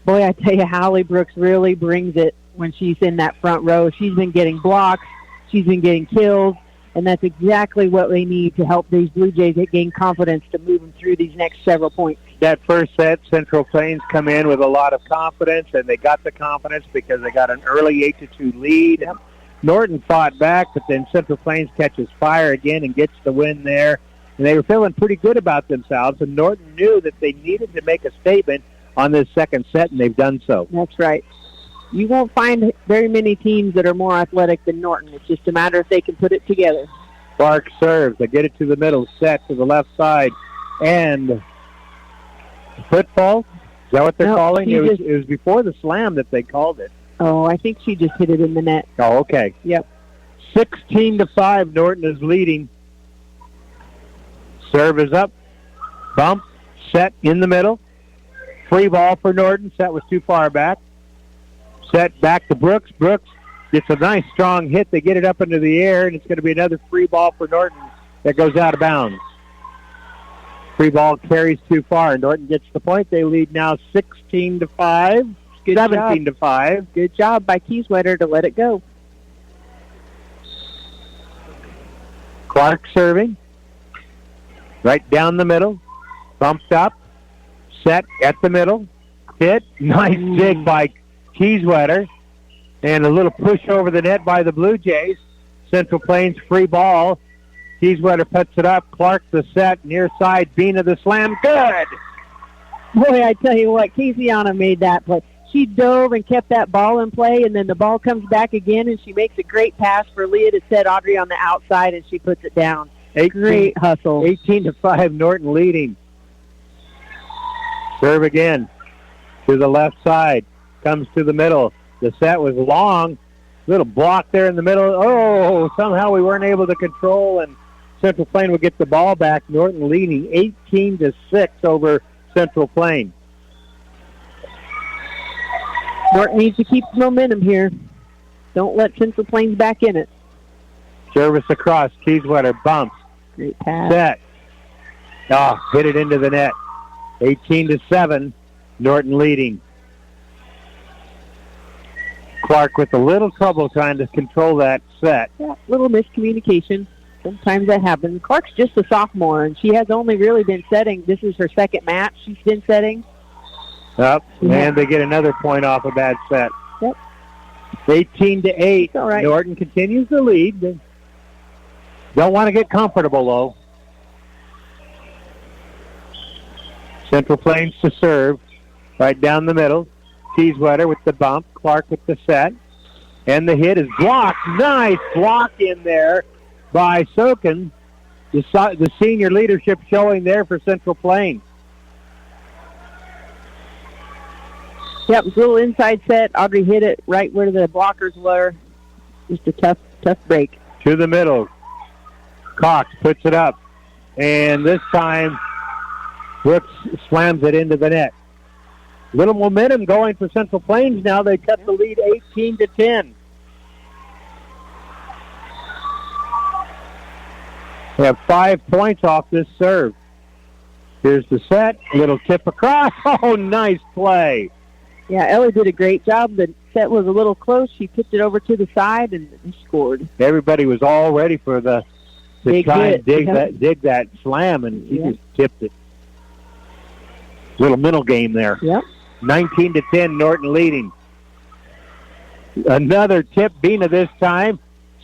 boy, I tell you, Hallie Brooks really brings it when she's in that front row. She's been getting blocks. She's been getting kills. And that's exactly what they need to help these Blue Jays gain confidence to move them through these next several points. That first set, Central Plains come in with a lot of confidence, and they got the confidence because they got an early 8-2 lead. Yep. Norton fought back, but then Central Plains catches fire again and gets the win there. And they were feeling pretty good about themselves, and Norton knew that they needed to make a statement on this second set, and they've done so. That's right. You won't find very many teams that are more athletic than Norton. It's just a matter if they can put it together. Clark serves. They get it to the middle, set to the left side, and football. Is that what they're calling? It was before the slam that they called it. Oh, I think she just hit it in the net. Oh, okay. Yep. 16-5, Norton is leading. Serve is up. Bump. Set in the middle. Free ball for Norton. Set was too far back. Set back to Brooks. Brooks gets a nice strong hit. They get it up into the air, and it's going to be another free ball for Norton that goes out of bounds. Free ball carries too far. Norton gets the point. They lead now 16-5, 17-5. Good job by Kieswetter to let it go. Clark serving. Right down the middle. Bumped up. Set at the middle. Hit. Nice dig by Kieswetter. And a little push over the net by the Blue Jays. Central Plains free ball. Kieswetter puts it up. Clark the set. Near side. Bina the slam. Good! Boy, I tell you what, Casiana made that play. She dove and kept that ball in play, and then the ball comes back again, and she makes a great pass for Leah to set Audrey on the outside, and she puts it down. Great hustle. 18-5, Norton leading. Serve again to the left side. Comes to the middle. The set was long. Little block there in the middle. Oh, somehow we weren't able to control, and Central Plain will get the ball back. Norton leading 18-6 over Central Plain. Norton needs to keep momentum here. Don't let Central Plains back in it. Service across. Kieswetter bumps. Great pass. Set. Oh, hit it into the net. 18-7. Norton leading. Clark with a little trouble trying to control that set. Yeah, little miscommunication. Sometimes that happens. Clark's just a sophomore, and she has only really been setting. This is her second match she's been setting. Up, and they get another point off a bad set. Yep. 18-8. All right. Norton continues the lead. They don't want to get comfortable, though. Central Plains to serve. Right down the middle. Kieswetter with the bump. Clark with the set. And the hit is blocked. Nice block in there by Sokin. The senior leadership showing there for Central Plains. Yep, it was a little inside set. Audrey hit it right where the blockers were. Just a tough break. To the middle. Cox puts it up. And this time, Brooks slams it into the net. Little momentum going for Central Plains now. They cut the lead 18-10. They have 5 points off this serve. Here's the set. Little tip across. Oh, nice play. Yeah, Ellie did a great job. The set was a little close. She picked it over to the side and scored. Everybody was all ready for to Big try hit. and dig that slam, and she just tipped it. Little mental game there. Yep. 19-10, Norton leading. Another tip, Bina this time.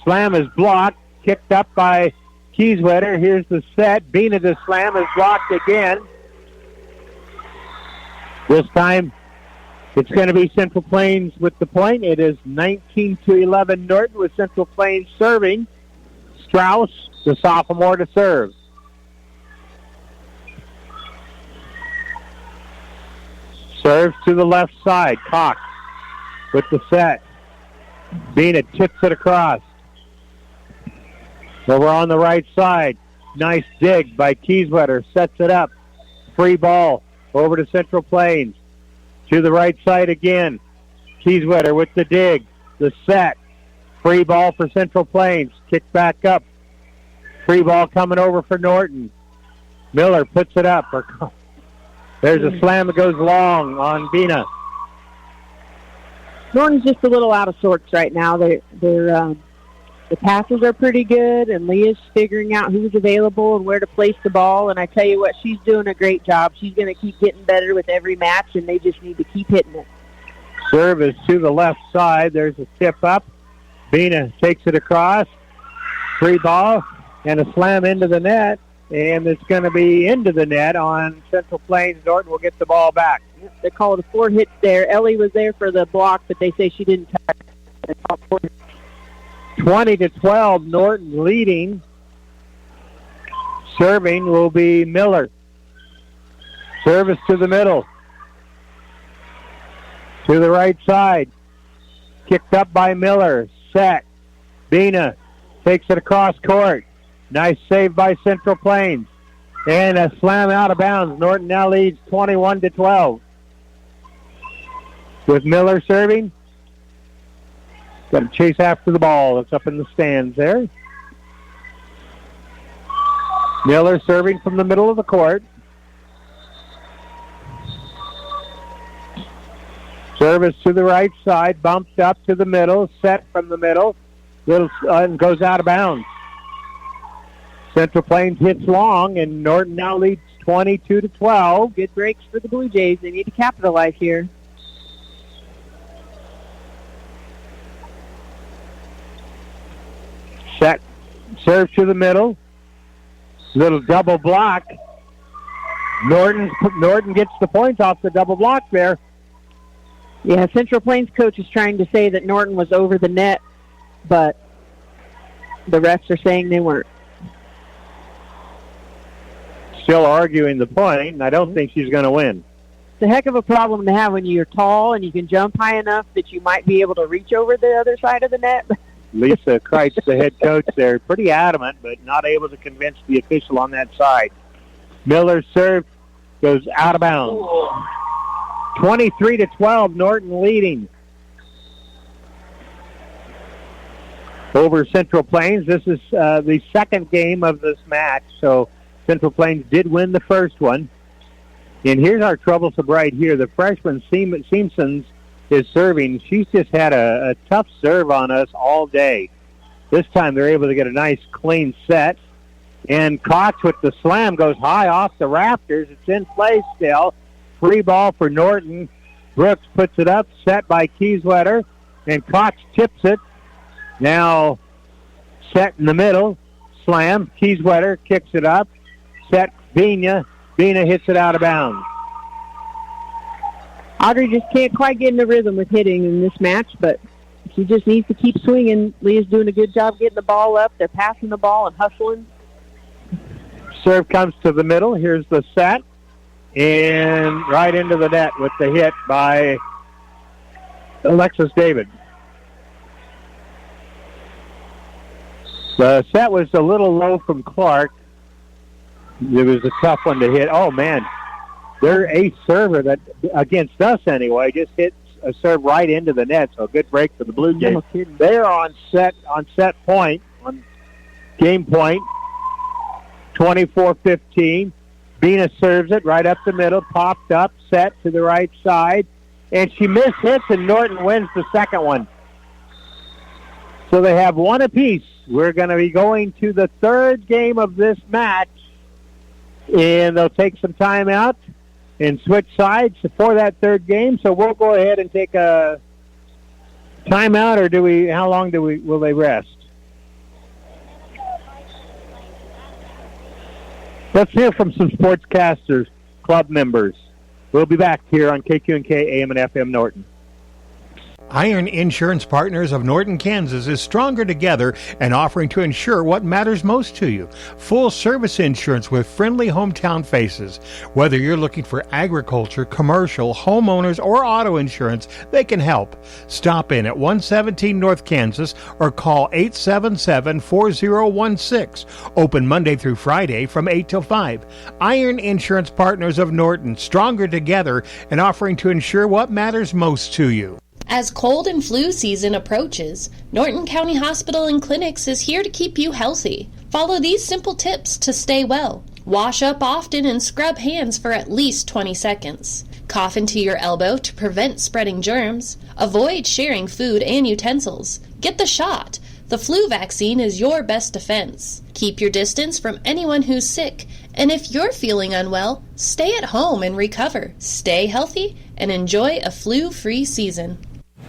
Slam is blocked, kicked up by Kieswetter. Here's the set. Bina the slam is blocked again. This time, it's going to be Central Plains with the point. It is 19-11 Norton with Central Plains serving. Strauss, the sophomore, to serve. Serves to the left side. Cox with the set. Bina tips it across. Over on the right side. Nice dig by Kieswetter. Sets it up. Free ball over to Central Plains. To the right side again. Kieswetter with the dig. The set. Free ball for Central Plains. Kick back up. Free ball coming over for Norton. Miller puts it up. There's a slam that goes long on Bina. Norton's just a little out of sorts right now. The passes are pretty good, and Leah's figuring out who's available and where to place the ball. And I tell you what, she's doing a great job. She's going to keep getting better with every match, and they just need to keep hitting it. Serve is to the left side. There's a tip up. Bina takes it across. Free ball and a slam into the net. And it's going to be into the net on Central Plains. Norton will get the ball back. They call it a 4 hits there. Ellie was there for the block, but they say she didn't touch it. 20-12, Norton leading. Serving will be Miller. Service to the middle. To the right side. Kicked up by Miller. Set. Bina takes it across court. Nice save by Central Plains. And a slam out of bounds. Norton now leads 21-12. With Miller serving. Got to chase after the ball. It's up in the stands there. Miller serving from the middle of the court. Service to the right side. Bumped up to the middle. Set from the middle. And goes out of bounds. Central Plains hits long, and Norton now leads 22-12. Good breaks for the Blue Jays. They need to capitalize here. Set. Serve to the middle. Little double block. Norton gets the points off the double block there. Yeah, Central Plains coach is trying to say that Norton was over the net, but the refs are saying they weren't. Still arguing the point, and I don't think she's going to win. It's a heck of a problem to have when you're tall and you can jump high enough that you might be able to reach over the other side of the net. Lisa Kreitz, the head coach there, pretty adamant, but not able to convince the official on that side. Miller's serve goes out of bounds. 23-12, Norton leading over Central Plains. This is the second game of this match, so Central Plains did win the first one. And here's our troublesome right here. The freshman Simpsons is serving. She's just had a tough serve on us all day. This time they're able to get a nice clean set. And Cox with the slam goes high off the rafters. It's in play still. Free ball for Norton. Brooks puts it up, set by Kieswetter, and Cox tips it. Now set in the middle. Slam. Kieswetter kicks it up. Set Bina. Bina hits it out of bounds. Audrey just can't quite get in the rhythm with hitting in this match, but she just needs to keep swinging. Leah's doing a good job getting the ball up. They're passing the ball and hustling. Serve comes to the middle. Here's the set. And right into the net with the hit by Alexis David. The set was a little low from Clark. It was a tough one to hit. Oh, man. Their ace server, that against us anyway, just hits a serve right into the net. So a good break for the Blue Jays. They're on set point, on game point. 24-15. Bina serves it right up the middle, popped up, set to the right side, and she mishits, and Norton wins the second one. So they have one apiece. We're going to be going to the third game of this match, and they'll take some time out and switch sides for that third game. So we'll go ahead and take a timeout, or how long will they rest? Let's hear from some sportscasters, club members. We'll be back here on KQNK AM and FM Norton. Iron Insurance Partners of Norton, Kansas is stronger together and offering to insure what matters most to you. Full service insurance with friendly hometown faces. Whether you're looking for agriculture, commercial, homeowners, or auto insurance, they can help. Stop in at 117 North Kansas or call 877-4016. Open Monday through Friday from 8 till 5. Iron Insurance Partners of Norton, stronger together and offering to insure what matters most to you. As cold and flu season approaches, Norton County Hospital and Clinics is here to keep you healthy. Follow these simple tips to stay well. Wash up often and scrub hands for at least 20 seconds. Cough into your elbow to prevent spreading germs. Avoid sharing food and utensils. Get the shot. The flu vaccine is your best defense. Keep your distance from anyone who's sick. And if you're feeling unwell, stay at home and recover. Stay healthy and enjoy a flu-free season.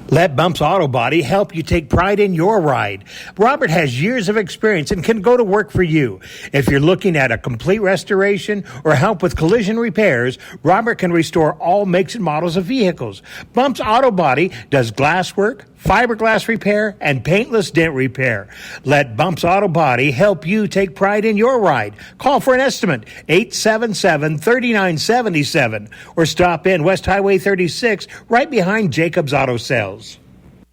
Let Bumps Auto Body help you take pride in your ride. Robert has years of experience and can go to work for you. If you're looking at a complete restoration or help with collision repairs, Robert can restore all makes and models of vehicles. Bumps Auto Body does glass work, fiberglass repair, and paintless dent repair. Let Bumps Auto Body help you take pride in your ride. Call for an estimate, 877-3977, or stop in West Highway 36, right behind Jacobs Auto Sales.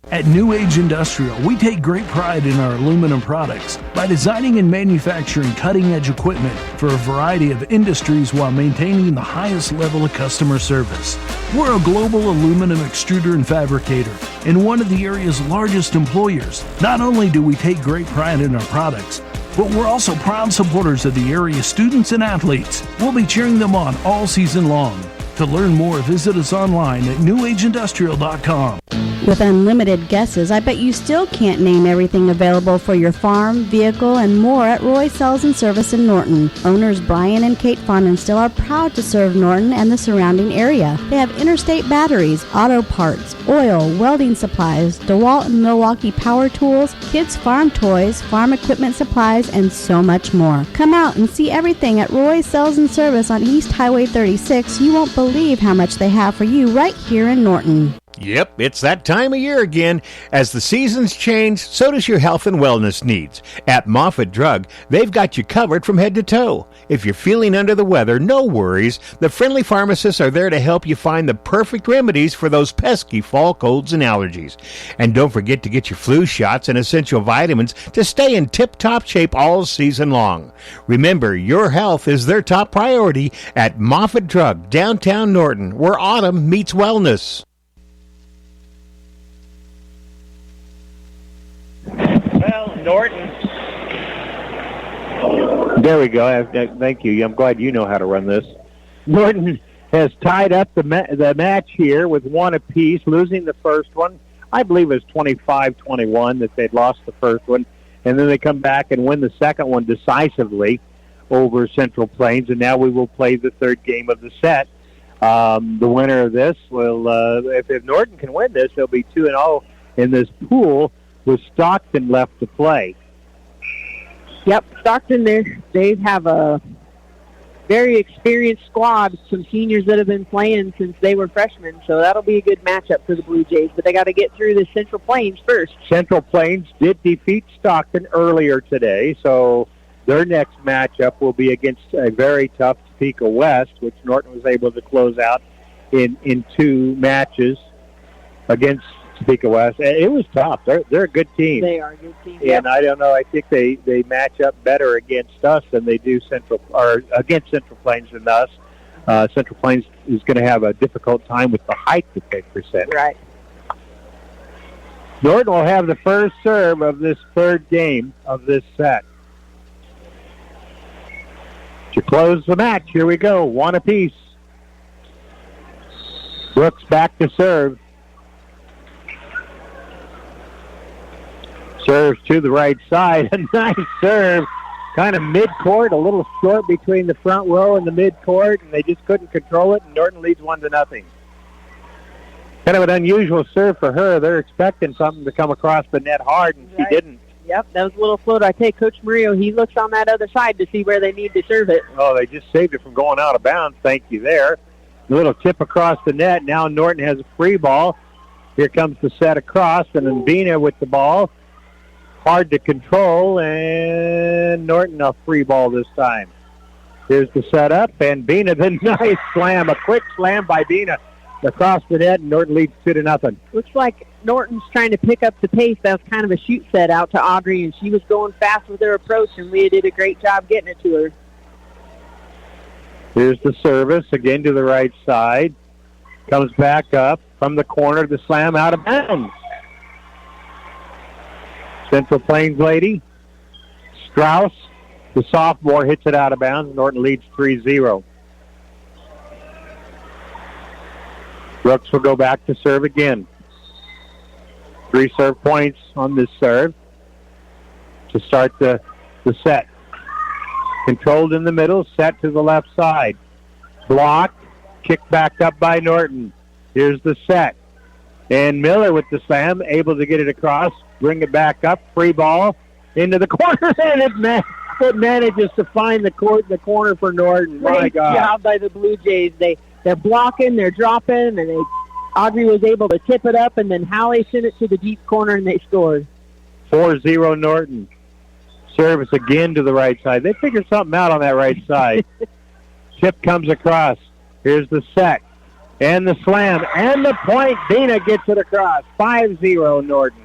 At New Age Industrial, we take great pride in our aluminum products by designing and manufacturing cutting-edge equipment for a variety of industries while maintaining the highest level of customer service. We're a global aluminum extruder and fabricator and one of the area's largest employers. Not only do we take great pride in our products, but we're also proud supporters of the area students and athletes. We'll be cheering them on all season long. To learn more, visit us online at newageindustrial.com. With unlimited guesses, I bet you still can't name everything available for your farm, vehicle, and more at Roy Sales and Service in Norton. Owners Brian and Kate Fonenstill are proud to serve Norton and the surrounding area. They have interstate batteries, auto parts, oil, welding supplies, DeWalt and Milwaukee power tools, kids' farm toys, farm equipment supplies, and so much more. Come out and see everything at Roy Sales and Service on East Highway 36. You won't believe how much they have for you right here in Norton. Yep, it's that time of year again. As the seasons change, so does your health and wellness needs. At Moffitt Drug, they've got you covered from head to toe. If you're feeling under the weather, no worries. The friendly pharmacists are there to help you find the perfect remedies for those pesky fall colds and allergies. And don't forget to get your flu shots and essential vitamins to stay in tip-top shape all season long. Remember, your health is their top priority at Moffitt Drug, downtown Norton, where autumn meets wellness. Well, Norton. There we go. Thank you. I'm glad you know how to run this. Norton has tied up the match here with one apiece, losing the first one. I believe it was 25-21 that they'd lost the first one. And then they come back and win the second one decisively over Central Plains. And now we will play the third game of the set. The winner of this will, if Norton can win this, they'll be 2-0 in this pool with Stockton left to play. Yep, Stockton, they have a very experienced squad, some seniors that have been playing since they were freshmen, so that'll be a good matchup for the Blue Jays, but they got to get through the Central Plains first. Central Plains did defeat Stockton earlier today, so their next matchup will be against a very tough Topeka West, which Norton was able to close out in two matches against Topeka West. It was tough. They're a good team. They are a good team. And I don't know. I think they match up better against us than they do against Central Plains than us. Central Plains is going to have a difficult time with the height that they present. Right. Norton will have the first serve of this third game of this set. To close the match, here we go. One apiece. Brooks back to serve. Serves to the right side. A nice serve. Kind of mid-court, a little short between the front row and the mid-court, and they just couldn't control it, and Norton leads 1-0. Kind of an unusual serve for her. They're expecting something to come across the net hard, and she didn't. Yep, that was a little float. I take Coach Murillo, he looks on that other side to see where they need to serve it. Oh, they just saved it from going out of bounds. Thank you there. A little tip across the net. Now Norton has a free ball. Here comes the set across, and then Bina with the ball. Hard to control, and Norton a free ball this time. Here's the setup, and Bina, the nice slam, a quick slam by Bina across the net, and Norton leads 2-0. Looks like Norton's trying to pick up the pace. That was kind of a shoot set out to Audrey, and she was going fast with her approach, and Leah did a great job getting it to her. Here's the service, again to the right side. Comes back up from the corner, the slam out of bounds. Central Plains lady, Strauss, the sophomore, hits it out of bounds. Norton leads 3-0. Brooks will go back to serve again. 3 serve points on this serve to start the set. Controlled in the middle, set to the left side. Blocked, kicked back up by Norton. Here's the set. And Miller with the slam, able to get it across, bring it back up, free ball into the corner, and it manages to find the corner for Norton. Great job by the Blue Jays. They're blocking, they're dropping, and Audrey was able to tip it up, and then Hallie sent it to the deep corner, and they scored. 4-0 Norton. Service again to the right side. They figured something out on that right side. Chip comes across. Here's the set. And the slam. And the point. Bina gets it across. 5-0 Norton.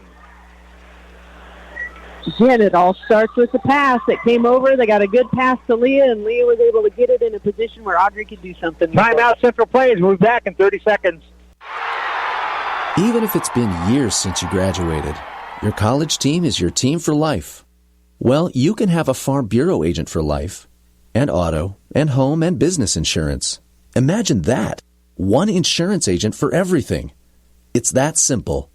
Again, it all starts with the pass that came over. They got a good pass to Leah, and Leah was able to get it in a position where Audrey could do something. Timeout, Central Plains. We'll be back in 30 seconds. Even if it's been years since you graduated, your college team is your team for life. Well, you can have a Farm Bureau agent for life, and auto, and home, and business insurance. Imagine that. One insurance agent for everything. It's that simple.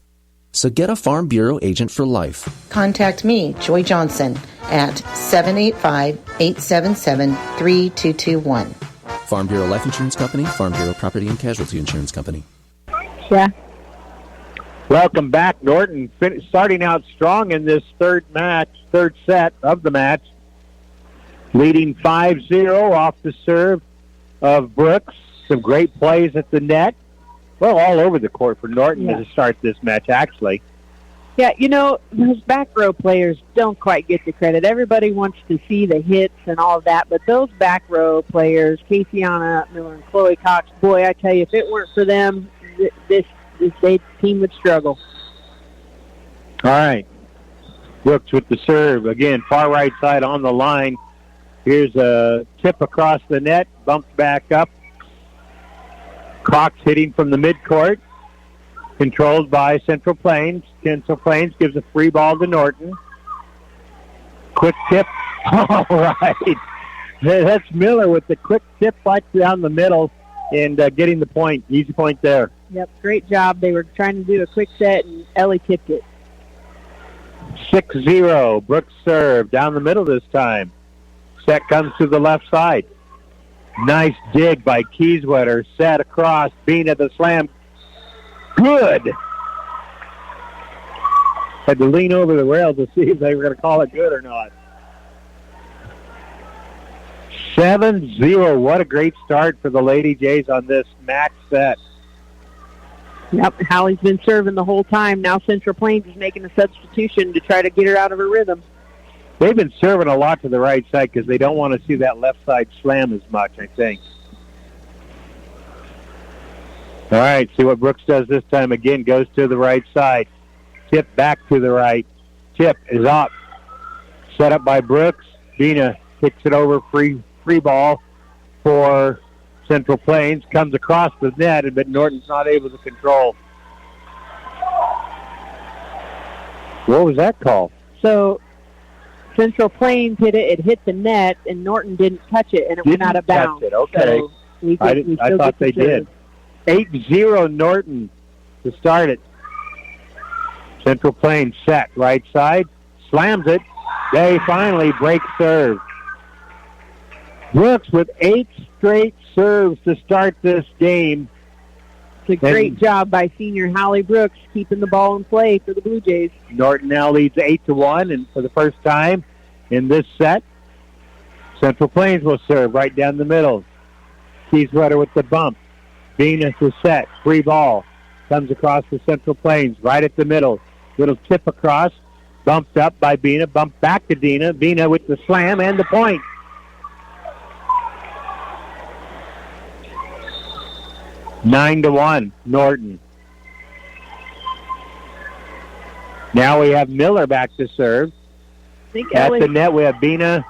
So get a Farm Bureau agent for life. Contact me, Joy Johnson, at 785-877-3221. Farm Bureau Life Insurance Company, Farm Bureau Property and Casualty Insurance Company. Yeah. Welcome back, Norton. Starting out strong in this third set of the match. Leading 5-0 off the serve of Brooks. Some great plays at the net. well, all over the court for Norton to start this match, actually. Yeah, those back row players don't quite get the credit. Everybody wants to see the hits and all of that, but those back row players, Caseyana Miller and Chloe Cox, boy, I tell you, if it weren't for them, this team would struggle. All right. Brooks with the serve. Again, far right side on the line. Here's a tip across the net, bumped back up. Cox hitting from the midcourt. Controlled by Central Plains. Central Plains gives a free ball to Norton. Quick tip. All right. That's Miller with the quick tip right down the middle and getting the point. Easy point there. Yep, great job. They were trying to do a quick set, and Ellie tipped it. 6-0. Brooks serve down the middle this time. Set comes to the left side. Nice dig by Kieswetter. Set across. Bean at the slam. Good. Had to lean over the rail to see if they were going to call it good or not. 7-0. What a great start for the Lady Jays on this match set. Yep, Hallie's been serving the whole time. Now Central Plains is making a substitution to try to get her out of her rhythm. They've been serving a lot to the right side because they don't want to see that left side slam as much, I think. All right, see what Brooks does this time. Again, goes to the right side. Tip back to the right. Tip is up. Set up by Brooks. Dina kicks it over. Free ball for Central Plains. Comes across the net, but Norton's not able to control. What was that call? So Central Plains hit it. It hit the net, and Norton didn't touch it, and it went out of bounds. Touch it. Okay. So I thought they did. 8-0 Norton to start it. Central Plains set. Right side. Slams it. They finally break serve. Brooks with 8 straight serves to start this game. It's a great job by senior Hallie Brooks keeping the ball in play for the Blue Jays. Norton now leads 8-1, and for the first time in this set, Central Plains will serve right down the middle. Kieswetter with the bump. Venus is set. Free ball. Comes across the Central Plains right at the middle. Little tip across. Bumped up by Bina. Bumped back to Dina. Bina with the slam and the point. 9-1, Norton. Now we have Miller back to serve. At the net, we have Bina,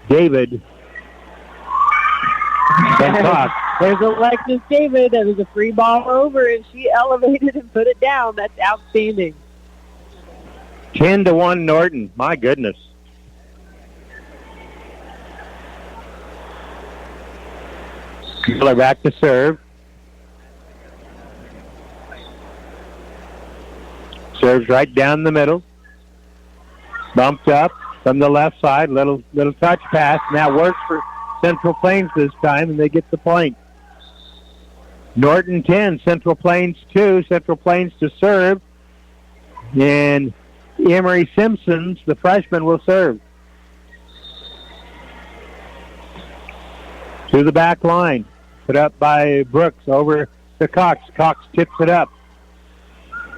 David, and Cox. There's Alexis David. That was a free ball over, and she elevated and put it down. That's outstanding. 10-1, Norton. My goodness. Miller back to serve. Serves right down the middle. Bumped up from the left side. Little touch pass. And that works for Central Plains this time, and they get the point. Norton 10, Central Plains 2. Central Plains to serve. And Emery Simpsons, the freshman, will serve. To the back line. Put up by Brooks over to Cox. Cox tips it up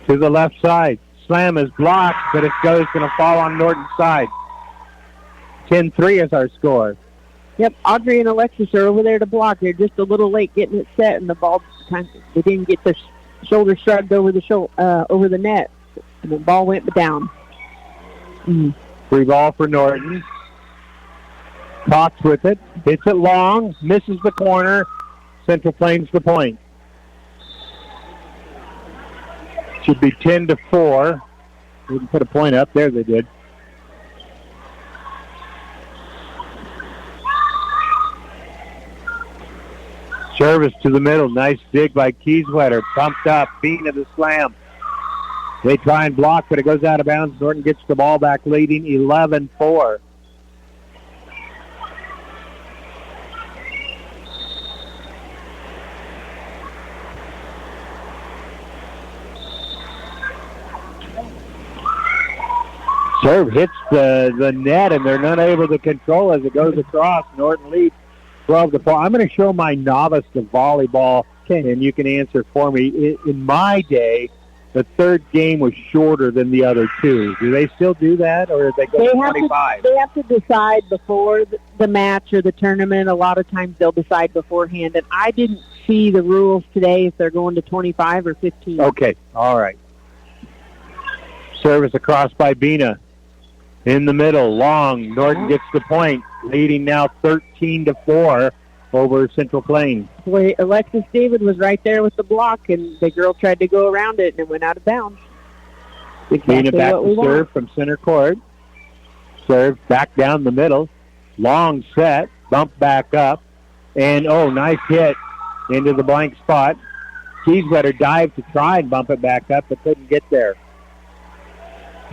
to the left side. Slam is blocked, but it's going to fall on Norton's side. 10-3 is our score. Yep, Audrey and Alexis are over there to block. They're just a little late getting it set, and the ball, they didn't get the shoulder shrugged over the net, and the ball went down. Free ball for Norton. Cox with it. Hits it long. Misses the corner. Central Plains the point. Should be 10-4. We can put a point up. There they did. Service to the middle. Nice dig by Kieswetter. Pumped up. Bean of the slam. They try and block, but it goes out of bounds. Norton gets the ball back, leading 11-4. Serve hits the net, and they're not able to control as it goes across. Norton leads 12-4. I'm going to show my novice to volleyball, and you can answer for me. In my day, the third game was shorter than the other two. Do they still do that, or do they go to 25? They have to decide before the match or the tournament. A lot of times they'll decide beforehand, and I didn't see the rules today if they're going to 25 or 15. Okay, all right. Service across by Bina. In the middle, long. Norton gets the point, leading now 13-4 over Central Plains. Boy, Alexis David was right there with the block, and the girl tried to go around it, and it went out of bounds. Bina back to serve from center court. Serve back down the middle. Long set, bump back up, and, nice hit into the blank spot. Kieswetter dived to try and bump it back up, but couldn't get there.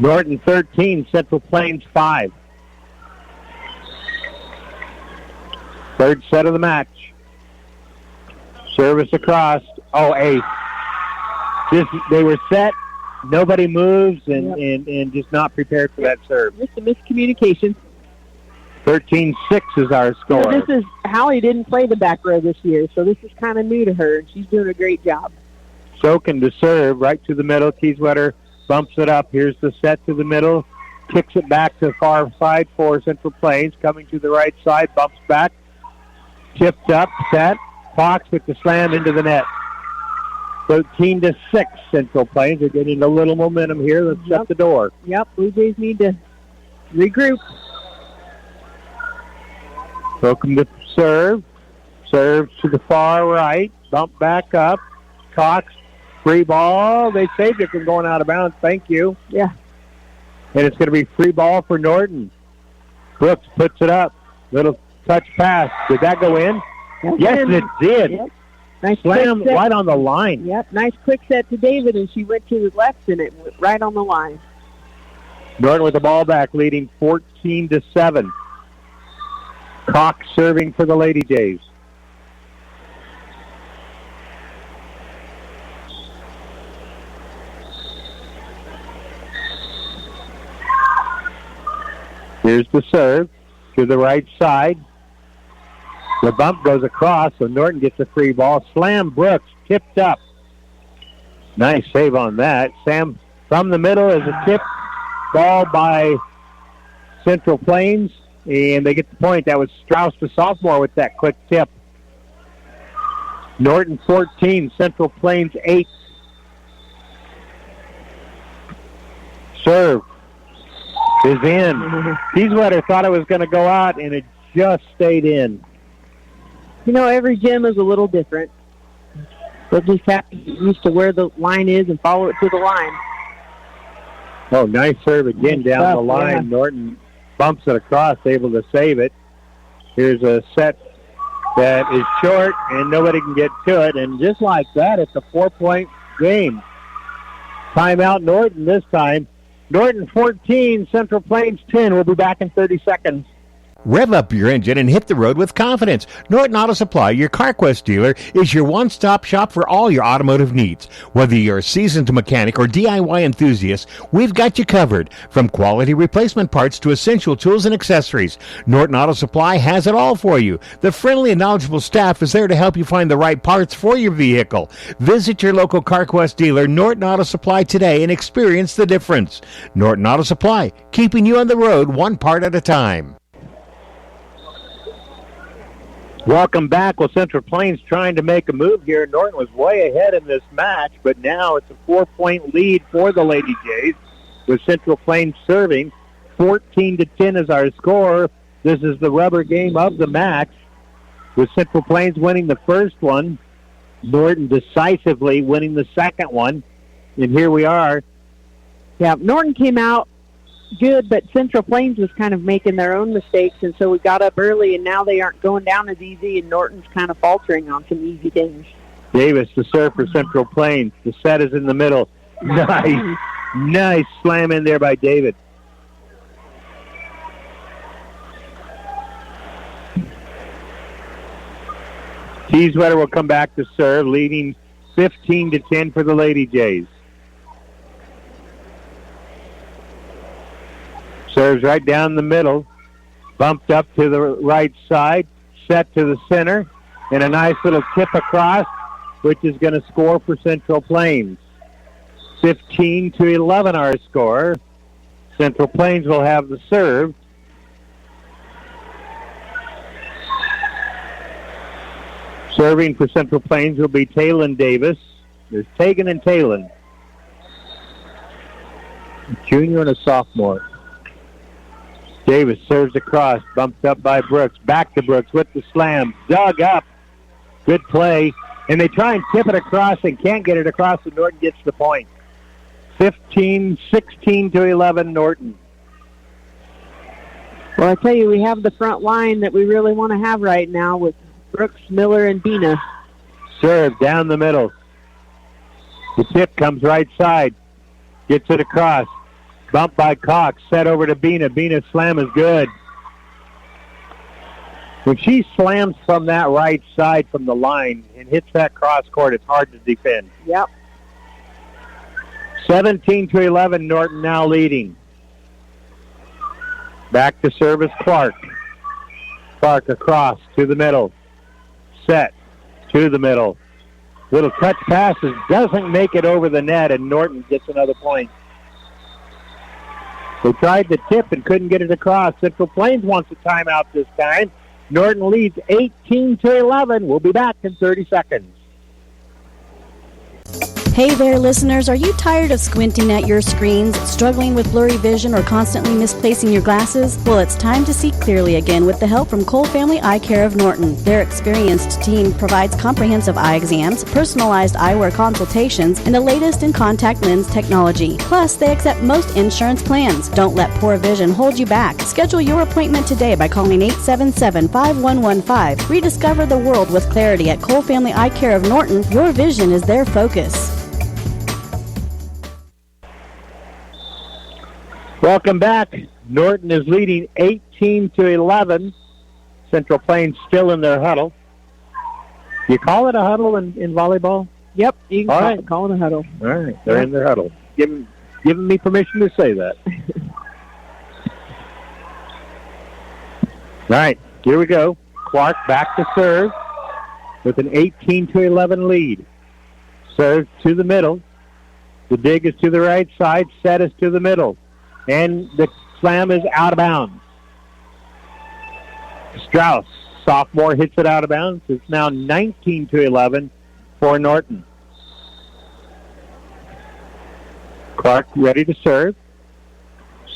Norton 13, Central Plains 5. Third set of the match. Service across. Ace. They were set. Nobody moves and just not prepared for that serve. Just a miscommunication. 13-6 is our score. Hallie didn't play the back row this year, so this is kind of new to her, and she's doing a great job. Sokin to serve, right to the middle. Kieswetter bumps it up. Here's the set to the middle. Kicks it back to the far side for Central Plains. Coming to the right side. Bumps back. Tipped up. Set. Fox with the slam into the net. 13-6 Central Plains. They're getting a little momentum here. Let's shut the door. Yep. Blue Jays need to regroup. Welcome to serve. Serves to the far right. Bump back up. Cox. Free ball. They saved it from going out of bounds. Thank you. Yeah. And it's going to be free ball for Norton. Brooks puts it up. Little touch pass. Did that go in? Yes, it did. Yep. Nice slam right on the line. Yep. Nice quick set to David, and she went to the left, and it went right on the line. Norton with the ball back, leading 14-7. Cox serving for the Lady Jays. Here's the serve to the right side. The bump goes across, so Norton gets a free ball. Slam Brooks, tipped up. Nice save on that. Sam from the middle is a tip ball by Central Plains, and they get the point. That was Strauss, the sophomore, with that quick tip. Norton 14, Central Plains 8. Serve is in. Kieswetter thought it was going to go out, and it just stayed in. You know, every gym is a little different. They'll just have to get used to where the line is and follow it to the line. Oh, nice serve again down the line. Yeah. Norton bumps it across, able to save it. Here's a set that is short, and nobody can get to it. And just like that, it's a 4-point game. Timeout Norton this time. Norton 14, Central Plains 10. We'll be back in 30 seconds. Rev up your engine and hit the road with confidence. Norton Auto Supply, your CarQuest dealer, is your one-stop shop for all your automotive needs. Whether you're a seasoned mechanic or DIY enthusiast, we've got you covered. From quality replacement parts to essential tools and accessories, Norton Auto Supply has it all for you. The friendly and knowledgeable staff is there to help you find the right parts for your vehicle. Visit your local CarQuest dealer, Norton Auto Supply, today and experience the difference. Norton Auto Supply, keeping you on the road one part at a time. Welcome back. Well, Central Plains trying to make a move here. Norton was way ahead in this match, but now it's a 4-point lead for the Lady Jays with Central Plains serving. 14-10 is our score. This is the rubber game of the match with Central Plains winning the first one, Norton decisively winning the second one. And here we are. Yeah, Norton came out good, but Central Plains was kind of making their own mistakes, and so we got up early, and now they aren't going down as easy, and Norton's kind of faltering on some easy things. Davis to serve for Central Plains. The set is in the middle. Nice slam in there by David. Kieswetter will come back to serve, leading 15-10 for the Lady Jays. Serves right down the middle. Bumped up to the right side. set to the center, and a nice little tip across, which is going to score for Central Plains. 15-11 our score. Central Plains will have the serve. Serving for Central Plains will be Talon Davis. There's Tegan and Talon. A junior and a sophomore. Davis serves across, bumped up by Brooks. Back to Brooks with the slam. Dug up. Good play. And they try and tip it across and can't get it across, and Norton gets the point. 16-11 Norton. Well, I tell you, we have the front line that we really want to have right now with Brooks, Miller, and Bina. Serve down the middle. The tip comes right side. Gets it across. Bump by Cox. Set over to Bina. Bina's slam is good. When she slams from that right side from the line and hits that cross court, it's hard to defend. Yep. 17-11, Norton now leading. Back to service Clark. Clark across to the middle. Set to the middle. Little touch passes, doesn't make it over the net, and Norton gets another point. They tried the tip and couldn't get it across. Central Plains wants a timeout this time. Norton leads 18-11. We'll be back in 30 seconds. Hey there, listeners. Are you tired of squinting at your screens, struggling with blurry vision, or constantly misplacing your glasses? Well, it's time to see clearly again with the help from Cole Family Eye Care of Norton. Their experienced team provides comprehensive eye exams, personalized eyewear consultations, and the latest in contact lens technology. Plus, they accept most insurance plans. Don't let poor vision hold you back. Schedule your appointment today by calling 877-5115. Rediscover the world with clarity at Cole Family Eye Care of Norton. Your vision is their focus. Welcome back. Norton is leading 18-11. Central Plains still in their huddle. You call it a huddle in volleyball? Yep, you can call it a huddle. All right, they're in their huddle. Giving me permission to say that. All right, here we go. Clark back to serve with an 18-11 lead. Serve to the middle. The dig is to the right side. Set is to the middle. And the slam is out of bounds. Strauss, sophomore, hits it out of bounds. It's now 19-11 for Norton. Clark ready to serve.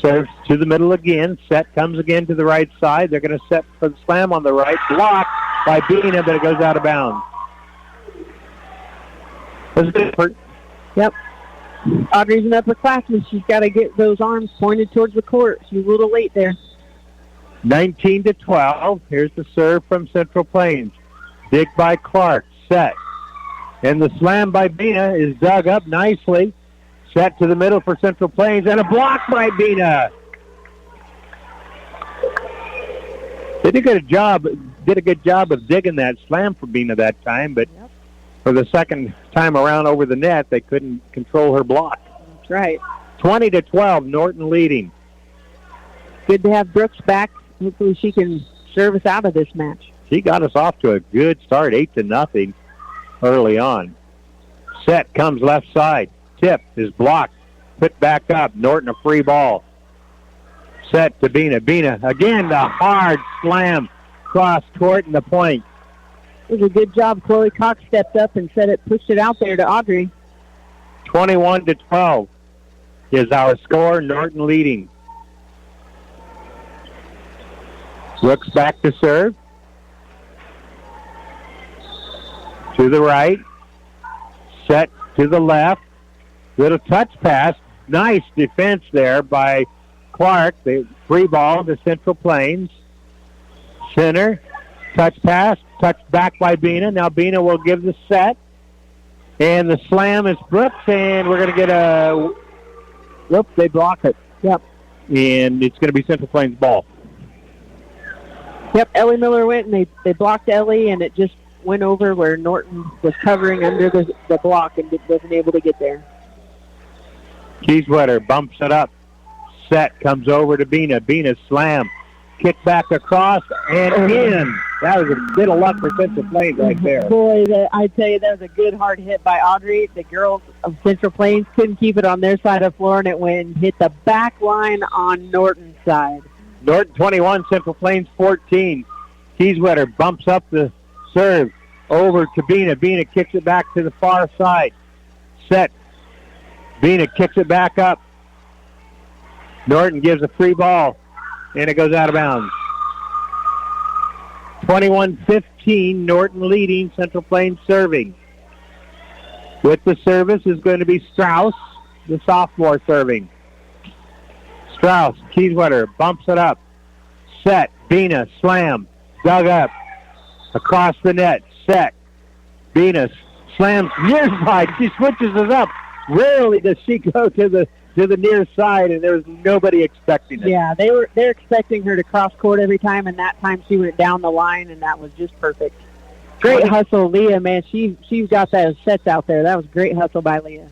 Serves to the middle again. Set comes again to the right side. They're going to set for the slam on the right. Blocked by Bina, but it goes out of bounds. That's a good effort. Yep. Audrey's an upperclassman. She's got to get those arms pointed towards the court. She's a little late there. 19-12. Here's the serve from Central Plains. Dig by Clark. Set. And the slam by Bina is dug up nicely. Set to the middle for Central Plains. And a block by Bina. They did a good job of digging that slam for Bina that time, but for the second time around over the net, they couldn't control her block. That's right. 20-12, Norton leading. Good to have Brooks back. Hopefully she can serve us out of this match. She got us off to a good start, 8-0 early on. Set comes left side. Tip is blocked. Put back up. Norton a free ball. Set to Bina. Bina, again, the hard slam cross court and the point. It was a good job. Chloe Cox stepped up and pushed it out there to Audrey. 21-12 is our score. Norton leading. Brooks back to serve. To the right. Set to the left. Little touch pass. Nice defense there by Clark. The free ball to Central Plains. Center. Touch pass. Touched back by Bina. Now Bina will give the set. And the slam is Brooks, and we're going to get a... Whoop, they block it. Yep. And it's going to be Central Plains ball. Yep, Ellie Miller went, and they blocked Ellie, and it just went over where Norton was covering under the block and wasn't able to get there. Kieswetter bumps it up. Set comes over to Bina. Bina slam. Kick back across and in That was a bit of luck for Central Plains right there. Boy, I tell you, that was a good hard hit by Audrey. The girls of Central Plains couldn't keep it on their side of the floor, and it went and hit the back line on Norton's side. Norton 21, Central Plains 14. Kieswetter bumps up the serve over to Bina. Bina kicks it back to the far side. Set. Bina kicks it back up. Norton gives a free ball, and it goes out of bounds. 21-15, Norton leading, Central Plains serving. With the service is going to be Strauss, the sophomore serving. Strauss, Kieswetter, bumps it up. Set, Bina, slam, dug up, across the net, set. Bina slams near side. She switches it up. Rarely does she go to the near side, and there was nobody expecting it. Yeah, they're expecting her to cross court every time, and that time she went down the line, and that was just perfect. Great hustle, Leah, man. She's got those sets out there. That was great hustle by Leah.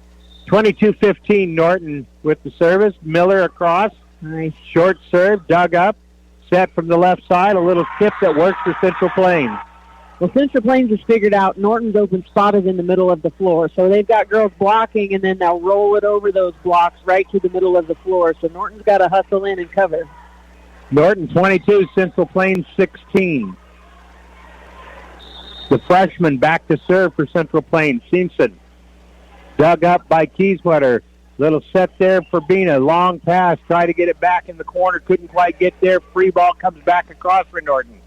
22-15, Norton with the service. Miller across. Nice. Short serve, dug up. Set from the left side. A little tip that works for Central Plains. Well, Central Plains has figured out Norton's open spotted in the middle of the floor. So they've got girls blocking, and then they'll roll it over those blocks right to the middle of the floor. So Norton's got to hustle in and cover. Norton 22, Central Plains 16. The freshman back to serve for Central Plains. Simpson dug up by Kieswetter. Little set there for Bina. Long pass. Try to get it back in the corner. Couldn't quite get there. Free ball comes back across for Norton.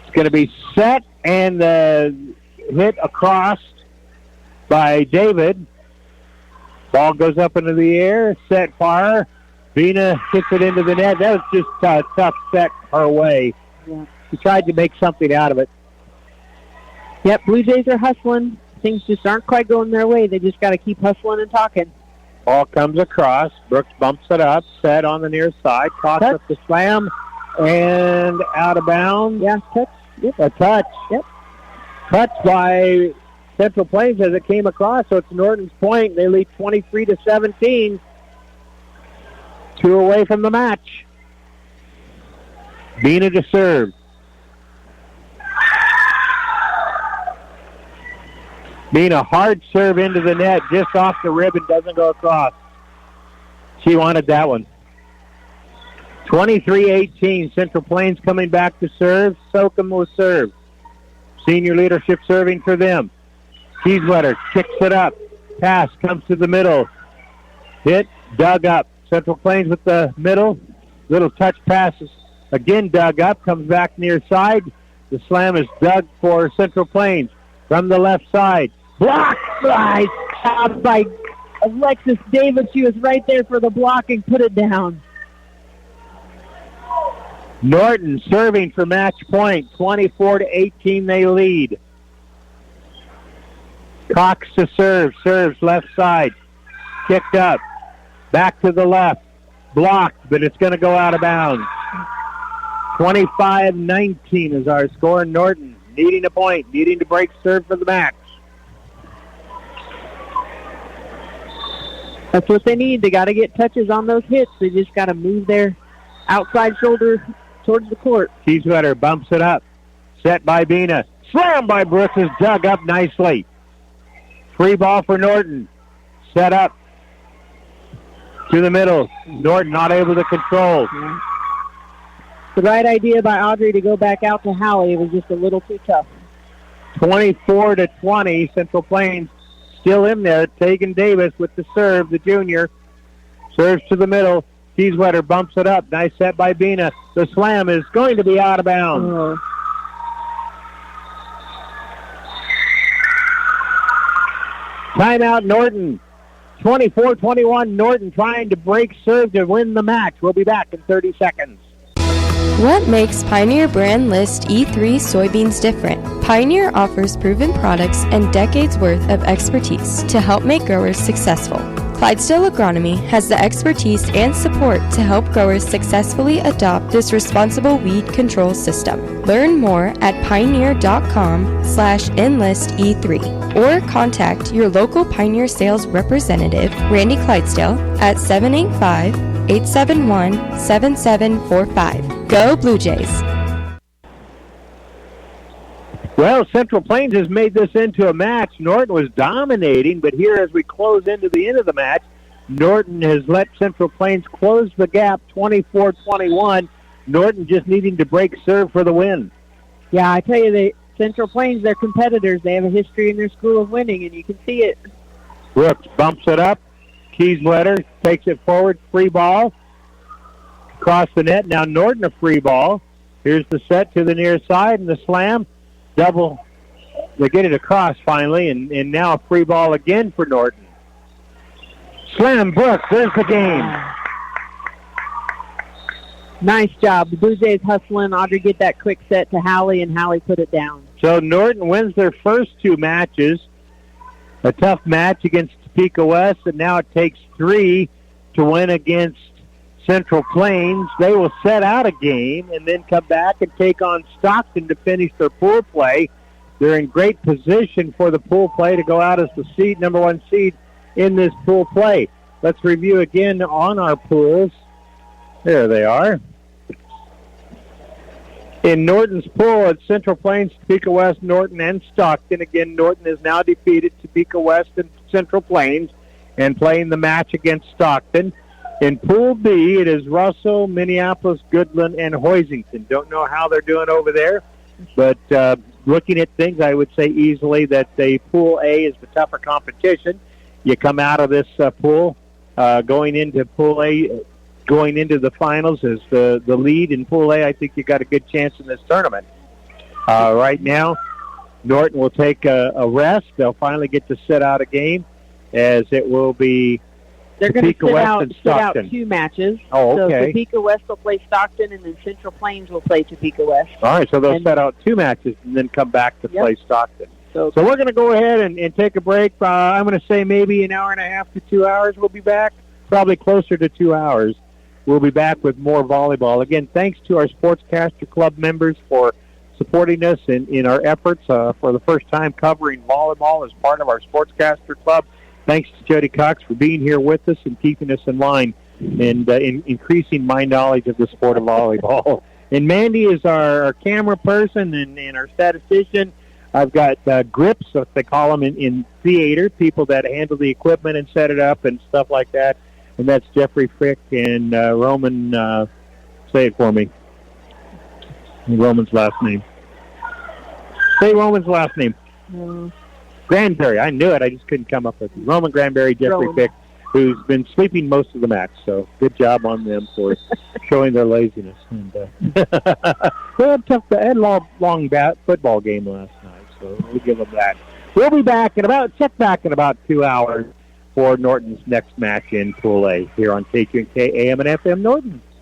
It's going to be set and hit across by David. Ball goes up into the air. Set fire. Bina hits it into the net. That was just a tough set her way. Yeah. She tried to make something out of it. Yep, Blue Jays are hustling. Things just aren't quite going their way. They just got to keep hustling and talking. Ball comes across. Brooks bumps it up. Set on the near side. Caught up the slam. And out of bounds. Yeah, touch. Yep, a touch. Yep. Touch by Central Plains as it came across. So it's Norton's point. They lead 23-17. 2 away from the match. Bina to serve. Bina, hard serve into the net, just off the ribbon, doesn't go across. She wanted that one. 23-18, Central Plains coming back to serve. Sokum will serve. Senior leadership serving for them. Kieswetter kicks it up. Pass comes to the middle. Hit, dug up. Central Plains with the middle. Little touch passes. Again dug up, comes back near side. The slam is dug for Central Plains from the left side. Blocked by Alexis Davis. She was right there for the block and put it down. Norton serving for match point. 24-18 they lead. Cox to serve. Serves left side. Kicked up. Back to the left. Blocked, but it's going to go out of bounds. 25-19 is our score. Norton needing a point, needing to break serve for the match. That's what they need. They got to get touches on those hits. They just got to move their outside shoulder towards the court. Kieswetter bumps it up. Set by Bina. Slam by Brooks is dug up nicely. Free ball for Norton. Set up to the middle. Norton not able to control. Yeah. The right idea by Audrey to go back out to Howie. It was just a little too tough. 24-20, Central Plains still in there. Tegan Davis with the serve, the junior. Serves to the middle. Kieswetter bumps it up. Nice set by Bina. The slam is going to be out of bounds. Oh. Timeout, Norton. 24-21, Norton trying to break serve to win the match. We'll be back in 30 seconds. What makes Pioneer Brand List E3 soybeans different? Pioneer offers proven products and decades worth of expertise to help make growers successful. Clydesdale Agronomy has the expertise and support to help growers successfully adopt this responsible weed control system. Learn more at pioneer.com/enlist-E3 or contact your local Pioneer sales representative, Randy Clydesdale, at 785-871-7745. Go Blue Jays! Well, Central Plains has made this into a match. Norton was dominating, but here as we close into the end of the match, Norton has let Central Plains close the gap 24-21. Norton just needing to break serve for the win. Yeah, I tell you, Central Plains, they're competitors. They have a history in their school of winning, and you can see it. Brooks bumps it up. Kieswetter takes it forward. Free ball. Across the net. Now Norton a free ball. Here's the set to the near side and the slam. Double. They get it across finally, and now a free ball again for Norton. Slam Brooks. There's the game. Nice job. The Blue Jays hustling. Audrey get that quick set to Hallie, and Hallie put it down. So Norton wins their first two matches. A tough match against Topeka West, and now it takes 3 to win against Central Plains. They will set out a game and then come back and take on Stockton to finish their pool play. They're in great position for the pool play to go out as the number 1 seed in this pool play. Let's review again on our pools. There they are. In Norton's pool at Central Plains, Topeka West, Norton, and Stockton. Again, Norton has now defeated Topeka West and Central Plains and playing the match against Stockton. In Pool B, it is Russell, Minneapolis, Goodland, and Hoisington. Don't know how they're doing over there, but looking at things, I would say easily that the Pool A is the tougher competition. You come out of this pool going into Pool A, going into the finals as the lead in Pool A. I think you got a good chance in this tournament. Right now, Norton will take a rest. They'll finally get to sit out a game, as it will be They're going to sit out 2 matches. Oh, okay. So Topeka West will play Stockton, and then Central Plains will play Topeka West. All right, so they'll set out 2 matches and then come back to play Stockton. So we're going to go ahead and take a break. I'm going to say maybe an hour and a half to 2 hours we'll be back, probably closer to 2 hours. We'll be back with more volleyball. Again, thanks to our Sportscaster Club members for supporting us in our efforts for the first time covering volleyball as part of our Sportscaster Club. Thanks to Jody Cox for being here with us and keeping us in line and increasing my knowledge of the sport of volleyball. And Mandy is our camera person and our statistician. I've got grips, as they call them in theater, people that handle the equipment and set it up and stuff like that. And that's Jeffrey Frick and Roman, say it for me. Roman's last name. Say Roman's last name. Granberry. I knew it. I just couldn't come up with it. Roman Granberry, Jeffrey Frick, who's been sleeping most of the match. So good job on them for showing their laziness. And, they had a long football game last night, so we'll give them that. We'll be back in about 2 hours for Norton's next match in Pool A here on KQNK AM and FM Norton.